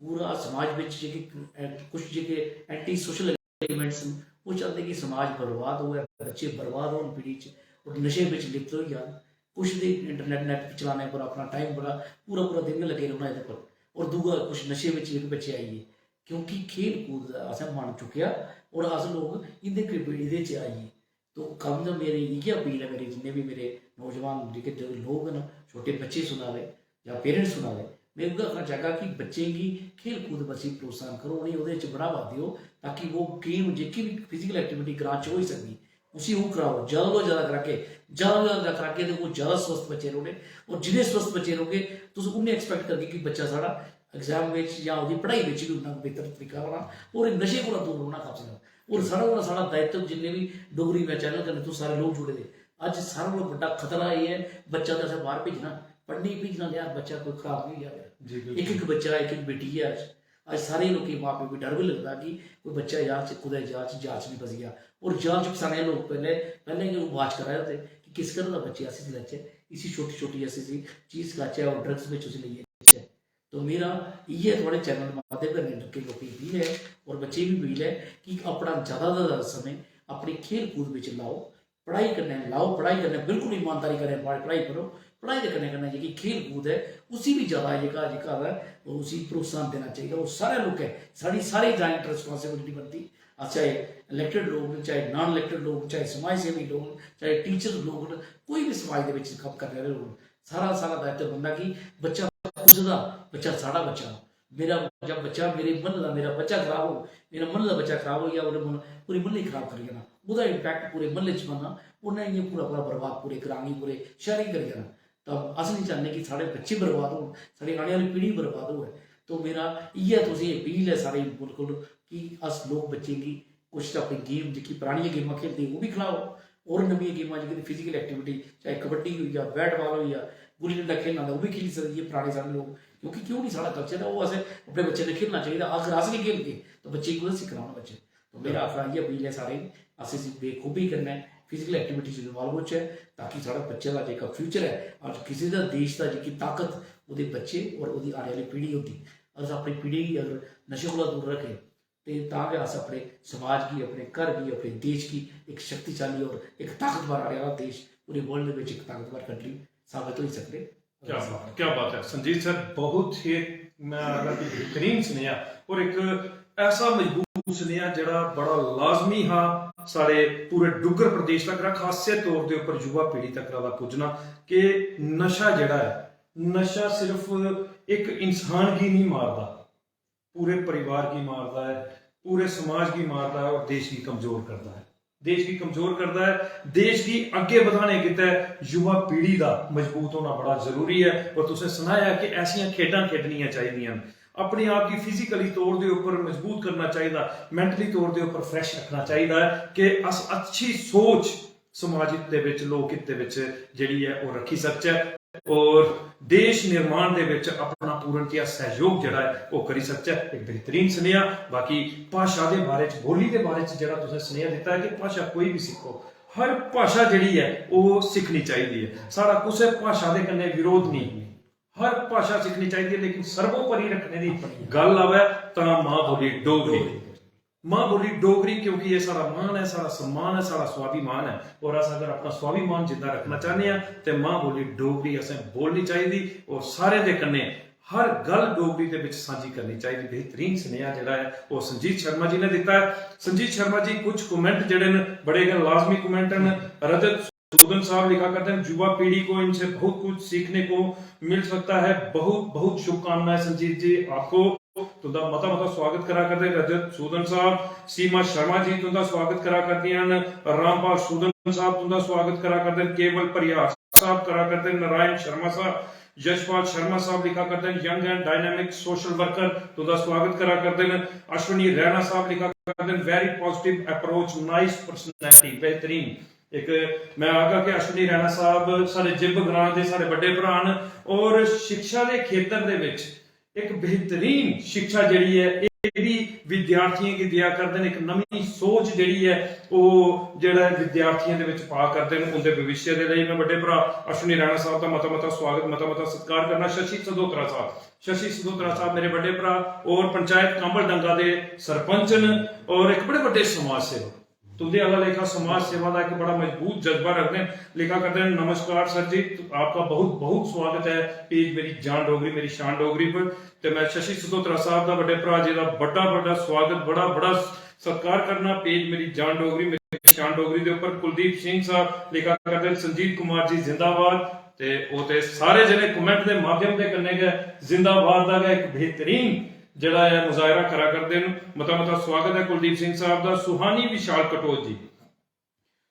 पूरा समाज बिच जेह्के कुछ जेह्के एंटी सोशल एलिमेंट्स न ओह् चाहते कि समाज बर्बाद होए, बच्चे बर्बाद होन पीढ़ी च और नशे बिच लिप्त होई जान। कुछ दे इंटरनेट नेट चलाने पर अपना टाइम बड़ा पूरा दिन गै लगे रौह्ना एह्दे पर, और दूआ कुछ नशे बिच जेह्के बच्चे आई गे, क्योंकि खेल कूद असें मन चुक्केआ और अस लोग एह्दे च आई गे। तो कम्म तो मेरी इ'यै अपील है, मेरे जिन्ने भी मेरे नौजवान जेह्के लोग न, छोटे बच्चे सुना दे जां पेरेंट्स सुना दे, मैं उ'यै आखना चाहगा कि बच्चें गी खेल कूद बच्चे प्रोत्साहन करो, उ'नेंगी ओह्दे च बढ़ावा देओ, ताकि वो गेम जेह्की भी फिजिकल एक्टिविटी ग्रां च होई सकदी उसी ओह् कराओ। ज़्यादा कोला ज़्यादा करागे, ज़्यादा करागे तो वो ज़्यादा स्वस्थ बच्चे रौह्ने, और जिन्ने स्वस्थ बच्चे रौह्गे तुस उन्ने एक्सपैक्ट करगे कि बच्चा साढ़ा एग्जाम बिच जां ओह्दी पढ़ाई बिच भी उन्ना बेहतर तरीका होना और नशे कोला दूर रौह्ना कम से कम। और साढ़ा दायित्व जिन्ने भी डोगरी में चैनल कन्नै तुस सारे लोग जुड़े दे, अज्ज सारें कोला बड्डा खतरा एह् है बच्चा तो असें बाहर भेजना, पढ़ने गी भेजना, यार बच्चा कोई खराब नहीं होई जाए। एक बच्चा एक बेटी है अज्ज सारे लोग माँ प्यो गी डर भी लगता कि कोई बच्चा यार कुदै जांच नहीं फसी गया। और जांच फसाने लोग पैह्लें गै वाच करा दे कि किस घर दा बच्चे अस लैचे, इसी छोटी छोटी अस इसी चीज़ खलाचै और ड्रग्स बिच उसी लेइयै जाचै। तो मेरा इ'यै थुआढ़े चैनल माध्यम कन्नै लोकें गी अपील है और बच्चे भी अपील है कि अपना ज़्यादा समय अपने खेल कूद बिच लाओ, पढ़ाई कन्नै लाओ, पढ़ाई कन्नै बिल्कुल ईमानदारी कन्नै पढ़ाई करो। पढ़ाई के कन्नै कन्नै जेह्की खेल कूद है उसी भी ज़्यादा जेह्का है उसी प्रोत्साहन देना चाहिए। और सारे लोकें साढ़ी सारी जॉइंट रिस्पांसिबिलिटी बनती, चाहे इलैक्टेड लोग, चाहे नॉन इलैक्टेड लोग, चाहे समाज सेवी लोग, चाहे टीचर लोग, कोई भी समाज के कम्म करने वाले लोग, सारा दायित्व बनता कि बच्चा उसदा बच्चा साढ़ा बच्चा। मेरा जब बच्चा मेरे मन का मेरा बच्चा खराब हो, मेरा मन का बच्चा खराब हो गया, पूरे म्हल्ले खराब करी जाना, ओह्दा इंपैक्ट पूरे म्हल्ले च बनना, उन्नै इ'यां पूरा बर्बाद पूरे ग्रां गी पूरे शैह्र गी करी जाना। तो अस नहीं चाहते कि साढ़े बच्चे बर्बाद हो, साढ़ी आने वाली पीढ़ी बर्बाद होए। तो मेरा इ'यै तुसेंगी अपील है सारे मुल्क कोल कि अस लोग बच्चें गी कुछ अपनी गेम जेह्की परानियां गेमां खेलदे ओह् भी खलाओ, और नमियां गेमां जेह्की फिजिकल एक्टिविटी चाहे कबड्डी होई जा, बैट बॉल होई जा, गुल्ली डंडा खेलना ओह् भी खेली सकदे पराने सारे लोग, क्योंकि क्यों नहीं साढ़ा कल्चर है ओह् असें अपने बच्चे ने खेलना चाहिए। अगर अस गै खेलगे तो बच्चे कुत्थै सिक्खना उ'नें बच्चे। तो मेरा आखना इ'यै अपील है सारें गी, अस इसी बेखूबी कन्नै फिजिकल एक्टिविटी च इन्वाल्व होचै, ताकि साढ़ा बच्चे का जेह्का फ्यूचर है अज्ज किसी दा देश का जेह्की ताकत ओह्दे बच्चे और ओह्दी आने वाली पीढ़ी होंदी। अस अपनी पीढ़ी गी अगर नशे कोला दूर रखें तो तां गै अस अपने समाज गी, अपने घर गी, अपने देश की एक शक्तिशाली और एक ताकतवर आने वाला देश पूरे वर्ल्ड में एक ताकतवर कंट्री साबित हो सकते। क्या बात है संजीत सर, बहुत ही मैं बेहतरीन सुनिया और एक ऐसा मजबूत सुनिया जड़ा बड़ा लाजमी हा सारे पूरे डुग्गर प्रदेश तक खासे तौर के उपर युवा पीढ़ी तक का पुजना कि नशा जड़ा है, नशा सिर्फ एक इंसान की नहीं मारता, पूरे परिवार की मारता है, पूरे समाज की मारता है और देश की कमजोर करता है, देश की कमजोर करता है। देश की अगे बढ़ाने के तहत युवा पीढ़ी का मजबूत होना बड़ा जरूरी है। और तुसें सुनाया कि ऐसियां खेडां खेडनियां चाहिए, अपने आप की फिजिकली तौर के उपर मजबूत करना चाहिए, मैंटली तौर के उपर फ्रैश रखना चाहिए कि अस अच्छी सोच समाज हित दे विच लोक हित दे विच जिहड़ी है वो रखी सकचै और देश निर्माण दे विच अपना पूर्णतया सहयोग जिहड़ा है वो करी सकचै। एक बेहतरीन सुनेहा। बाकी भाषा के बारे च, बोली के बारे च जिहड़ा तुसें सुनेहा दिता है कि भाषा कोई भी सीखो, हर भाषा जिहड़ी है वो सीखनी चाहिए है। सारा कुछ भाषा के कन्नै विरोध नहीं, हर भाषा सीखनी चाहिए, लेकिन सर्वोपरि रखने की गल आवे तो मां बोली डोगरी, मां बोली डोगरी, क्योंकि ये सारा मान है, सारा सम्मान है, सारा स्वाभिमान है। और अस अगर अपना स्वाभिमान जिंदा रखना चाहते हैं तो मां बोली डोगरी असें बोलनी चाहिए और सारे दे कन्ने हर गल डोगरी दे विच सांझी करनी चाहिए। बेहतरीन सुनेहा जिहड़ा है वो संजीत शर्मा जी ने दिता है। संजीत शर्मा जी कुछ कमेंट जिहड़े ने बड़े लाजमी कमेंट हैं। रजत सूदन साहब लिखा करते हैं युवा पीढ़ी को इनसे बहुत कुछ सीखने को मिल सकता है। बहुत बहुत शुभकामनाएं संजीत जी आपको। तुंदा मता मता स्वागत करा करते हैं रजत सूदन साहब। सीमा शर्मा जी तुंदा स्वागत करा करती हैं। रामपाल सूदन साहब तुंदा स्वागत करा करते हैं। केवल परिहार साहब करा करते हैं। नारायण शर्मा साहब, यशपाल शर्मा साहब लिखा करते हैं young and dynamic social worker तुंदा स्वागत करा करते हैं। अश्विनी रैना साहब लिखा करते हैं very positive approach, nice personality, बेहतरीन। एक मैं आगा कि अश्विनी रैना साहब सारे जिब ग्रां दे सारे बड़े भरा न और शिक्षा के खेतर दे विच एक बेहतरीन शिक्षा जिहड़ी है ये भी विद्यार्थियों की दिया करते हैं। एक नवी सोच जिहड़ी है वो जिहड़ा विद्यार्थियों दे विच पा करते हैं उनके भविष्य के लिए। मैं बड़े भरा अश्विनी रैना साहब का मता मता स्वागत, मता मता सत्कार करना। शशि सदोत्रा साहब, शशि सदोत्रा साहब मेरे बड़े भरा और पंचायत कांबल डंगा के सरपंच न और एक बड़े बड़े समाज सेवक। तुंदे अला लेखा समाज सेवा का एक बड़ा मजबूत जज्बा रखते हैं। लिखा करते हैं नमस्कार सर जी, आपका बहुत बहुत स्वागत है पेज मेरी जान डोगरी मेरी शान डोगरी पर। तो मैं शशि सदोत्रा साहब का बड़े भरा जी का बड़ा बड़ा स्वागत, बड़ा बड़ा सत्कार करना पेज मेरी जान डोगरी मेरी शान डोगरी के उपर। कुलदीप सिंह साहब लिखा करते हैं संजीत कुमार जी जिंदाबाद। ते सारे जने कमेंट के माध्यम से कन्ने गए जिंदाबाद का एक बेहतरीन जड़ा है मुजाहरा करा करते हैं। मता मता स्वागत है कुलदीप सिंह साहब का। सुहानी विशाल कटोच जी,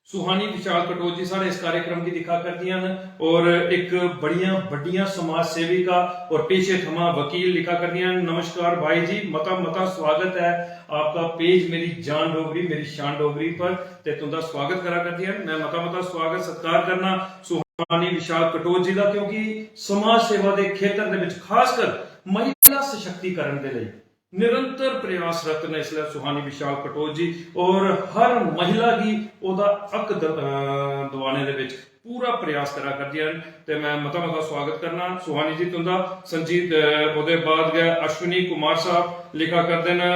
सुहानी विशाल कटोच जी सारे इस कार्यक्रम की दिखा करती हैं और एक बड़िया बड़िया समाज सेविका और पेशे थमा वकील लिखा करती हैं। नमस्कार भाई जी, मता मता स्वागत है आपका पेज मेरी जान डोगरी मेरी शान डोगरी पर। ते तुंदा स्वागत करा करती हैं। मैं मता मता स्वागत सत्कार करना सुहानी विशाल कटोच जी का, क्योंकि समाज सेवा के खेतर दे विच खासकर महिला सशक्तिकरण के लिए निरंतर प्रयासरत ने इसलिए सुहानी विशाल कटोच जी और हर महिला की ओदा हक दवाने दे विच पूरा प्रयास करा करती हैं। ते मैं मता मता स्वागत करना सुहानी जी तुंदा। संजीत ओदे बाद गया अश्विनी कुमार साहब लिखा करते हैं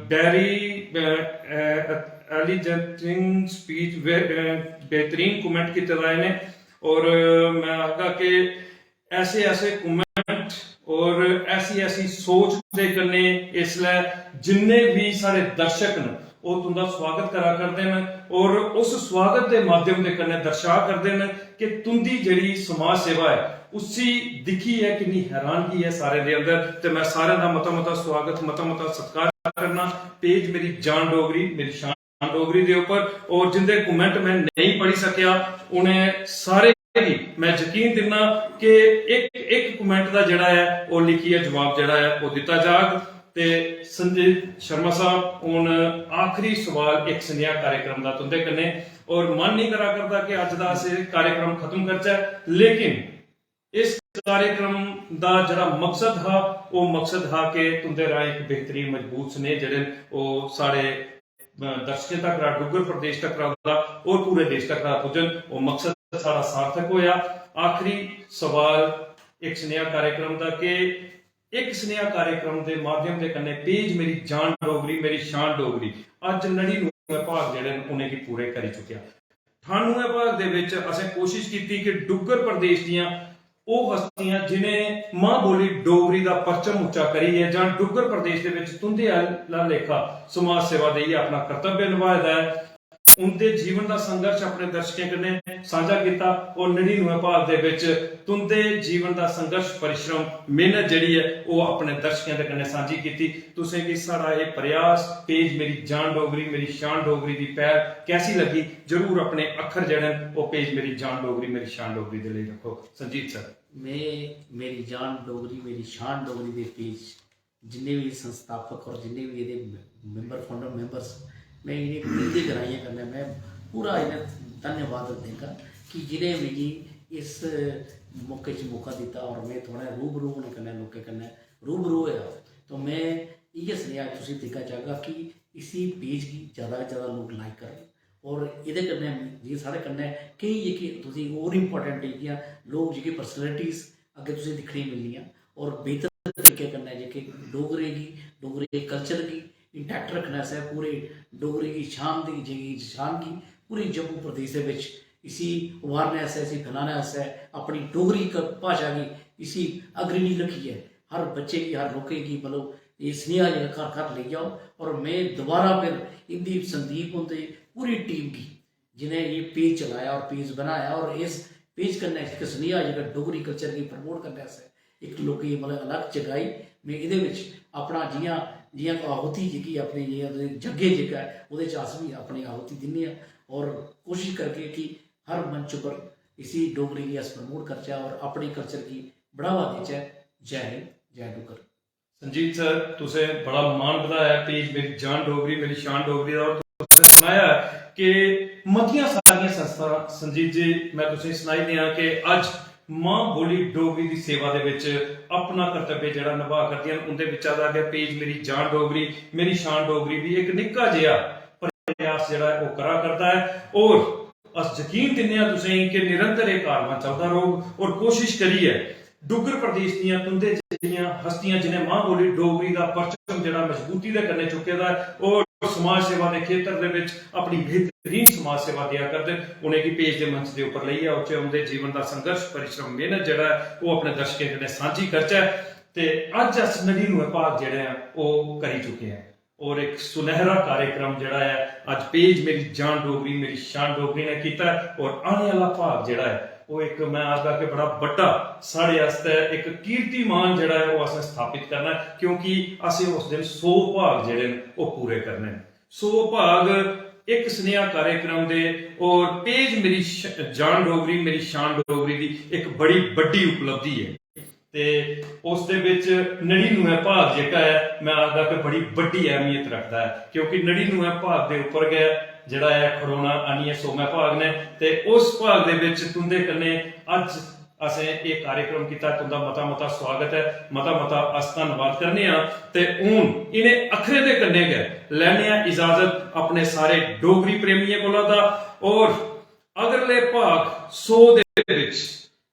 डेरी एलिजेंटिंग स्पीच बेहतरीन कमेंट किए ने। और मैं आगा कि ऐसे ऐसे कमेंट और ऐसी ऐसी सोच दे कन्ने इसलिए जिन्ने भी सारे दर्शक न वो तुंदा स्वागत करा करते हैं और उस स्वागत के माध्यम के कन्ने दर्शा करते हैं कि तुंदी जिहड़ी समाज सेवा है उसी दिखी है कितनी हैरानगी है सारे दे अंदर। ते मैं सारे का मता मता स्वागत, मता मता सत्कार करना पेज मेरी जान डोगरी मेरी शान डोगरी के उपर। और जिंदे कमेंट मैं नहीं पढ़ी सकिया उन्हें सारे मैं यकीन दिना कि एक एक कमेंट का जिहड़ा है वो लिखिए जवाब जिहड़ा है वो दिता जाग। ते संजीत शर्मा साहब हुण आखिरी सवाल एक स्नेहा कार्यक्रम का तुंदे कन्ने और मन नहीं करा करता कि अज दा असीं कार्यक्रम खत्म करचै, लेकिन इस कार्यक्रम का जिहड़ा मकसद हा वो मकसद हा कि तुंदे राह एक बेहतरीन मजबूत स्नेह जिहड़े वो सारे दर्शकों तक रहा, डुग्गर प्रदेश तक रहा और पूरे देश तक रहा पुजन, वो मकसद सारा सार्थक होया। आखिरी सवाल एक स्नेहा कार्यक्रम का कि एक स्नेहा कार्यक्रम के माध्यम के कन्ने पेज मेरी जान डोगरी मेरी शान डोगरी अज 99 भाग जिहड़े उन्हें की पूरे करी चुकिया। 98 भाग दे विच असें कोशिश की कि डुग्गर प्रदेश दीयां ਉਹ ਹਸਤੀਆਂ ਜਿਨੇ ਮਾਂ ਬੋਲੀ ਡੋਗਰੀ ਦਾ ਪਰਚਮ ਉੱਚਾ ਕਰੀ ਹੈ ਜਾਂ ਡੁੱਗਰ ਪ੍ਰਦੇਸ਼ ਦੇ ਵਿੱਚ ਤੁੰਦੇ ਵਾਲਾ ਲੇਖਾ ਸਮਾਜ ਸੇਵਾ ਦੇ ਆਪਣਾ ਕਰਤੱਵ ਨਿਭਾਇਆ ਹੈ। उनके जीवन का संघर्ष अपने दर्शकों कन्ने साझा किया और 99 भाग दे विच तुंदे जीवन का संघर्ष परिश्रम मेहनत जिहड़ी है वो अपने दर्शकों दे कन्ने साझी की। तुसें कि साड़ा ये प्रयास पेज मेरी जान डोगरी मेरी शान डोगरी की पैर कैसी लगी, जरूर अपने अखर जड़े वो पेज मेरी जान डोगरी मेरी शान डोगरी दे लिए रखो। संजीत सर, मैं मेरी जान डोगरी मेरी शान डोगरी के पेज जिन्ने भी संस्थापक और जिन्ने भी ये मैंबर फाउंडर मैंबर्स मैं इन्हें विनती कराइयाँ करना, मैं पूरा इन्हें धन्यवाद देगा कि जिन्हें भी इस मौके च मौका दिता और मैं थोड़ा रूबरू होने कन्नै लोकें कन्नै रूबरू होया। तो मैं इयै सनेहा तुसीं देना चाहगा कि इसी पेज की ज़्यादा से ज़्यादा लोग लाइक करें और ये कन्नै जियां साढ़े कन्नै केई जेह्की तुसीं होर इंपॉर्टेंट जेह्कियां लोग जेह्की पर्सनैलिटीज़ अग्गें तुसीं दिक्खने मिलनियां और बेहतर तरीके कन्नै जेह्के डोगरे कल्चर गी इंटैक्ट रखने से पूरे डोगरी की शान की पूरे जम्मू प्रदेश के विच इसी अवारनेस इसी फैलाने से अपनी डोगरी भाषा की इसी अग्रणी रखी है। हर बच्चे की हर लोके की मतलब ये स्नेहा जो घर ले जाओ। और मैं दोबारा फिर इंदी संदीप होंगे पूरी टीम की जिन्हें ये पेज चलाया और पेज बनाया और इस पेज करने एक स्नेहा जो डोगरी कल्चर की प्रमोट करने से एक लोग मतलब अलग जगाई। मैं ये अपना जियां आहुति जी अपनी जगे जगह है वो अस भी अपनी आहुति दिन्ने और कोशिश करके कि हर मंच पर इसी डोगरी की अस प्रमोट करचे और अपनी कल्चर की बढ़ावा देचे। जय हिंद जय डुग्गर। संजीत सर, तुसे बड़ा मान बताया पेज मेरी जान डोगरी मेरी शान डोगरी का और तुसें सुनाया कि मतियां सारियां संस्था संजीत जी मैं तुसें सुनाई दियां कि अज मां बोली डोगरी की सेवा दे विच अपना कर्तव्य जिहड़ा निभा करदियां उनदे विच आ गया पेज मेरी जान डोगरी मेरी शान डोगरी भी एक निक्का जिहा प्रयास जिहड़ा वो करा करता है और अस यकीन दिन्ने आ तुसें कि निरंतर एक कारवां चलदा रहूग और कोशिश करिए डुग्गर प्रदेश दीयां तुंदे जिहड़ियां हस्तियां जिन्हें मां बोली डोगरी का परचम जिहड़ा मजबूती दे कन्नै चुके दा है और समाज सेवा के खेत्र दे विच अपनी बेहतरीन समाज सेवा दिया करते उन्हें की पेज के मंच के उपर लईए उच्च उनके जीवन का संघर्ष परिश्रम मेहनत जिहड़ा वो अपने दर्शकों कन्नै सांझी करचै ते अज अस 99 भाग जिहड़े हैं वो करी चुके हैं और एक सुनहरा कार्यक्रम जिहड़ा है अज पेज मेरी जान डोगरी मेरी शान डोगरी ने कीता और आने वाला भाग जिहड़ा है वो एक मैं आखदा कि बड़ा बड़ा साढ़े वास्ते एक कीर्तिमान जिहड़ा है वो असें स्थापित करना है क्योंकि असें उस दिन 100 भाग जिहड़े वो पूरे करने 100 भाग एक स्नेहा कार्यक्रम दे और पेज मेरी जान डोगरी मेरी शान डोगरी की एक बड़ी बड़ी उपलब्धि है ते उस दे विच 99 भाग जेका है मैं आखदा कि बड़ी बड़ी अहमियत रखता है क्योंकि 99 भाग दे उपर गया जिहड़ा है खड़ोना आनिए 100वें भाग ने ते उस भाग दे विच तुंदे कन्ने अज असें ये कार्यक्रम किया तुंदा मता स्वागत है मता अस धन्नवाद करने ते हूं इन्हें अखरे दे कन्ने गए लैने इजाजत अपने सारे डोगरी प्रेमियों कोला दा और अगले भाग 100 दे विच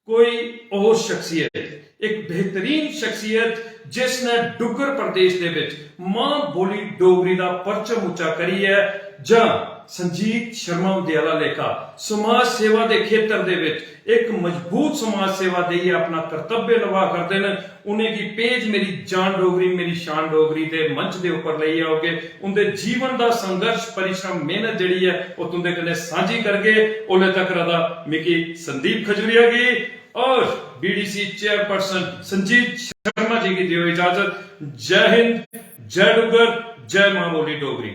कोई और शख्सियत एक बेहतरीन शख्सियत जिसने डुग्गर प्रदेश दे विच मां बोली डोगरी का परचम उच्चा करी है जां संजीत शर्मा उदयाला लेखा समाज सेवा के खेत्र दे विच एक मजबूत समाज सेवा देइए अपना कर्तव्य निभा करते हैं उन्हें की पेज मेरी जान डोगरी मेरी शान डोगरी के मंच के उपर ले आओगे उनके जीवन का संघर्ष परिश्रम मेहनत जिहड़ी है वो तुंदे कन्नै सांझी करके ओले तक रदा मिकी संदीप खजूरिया की और बीडीसी चेयरपर्सन संजीत शर्मा जी की दियो इजाजत। जय हिंद जय डुग्गर जय मां बोली डोगरी।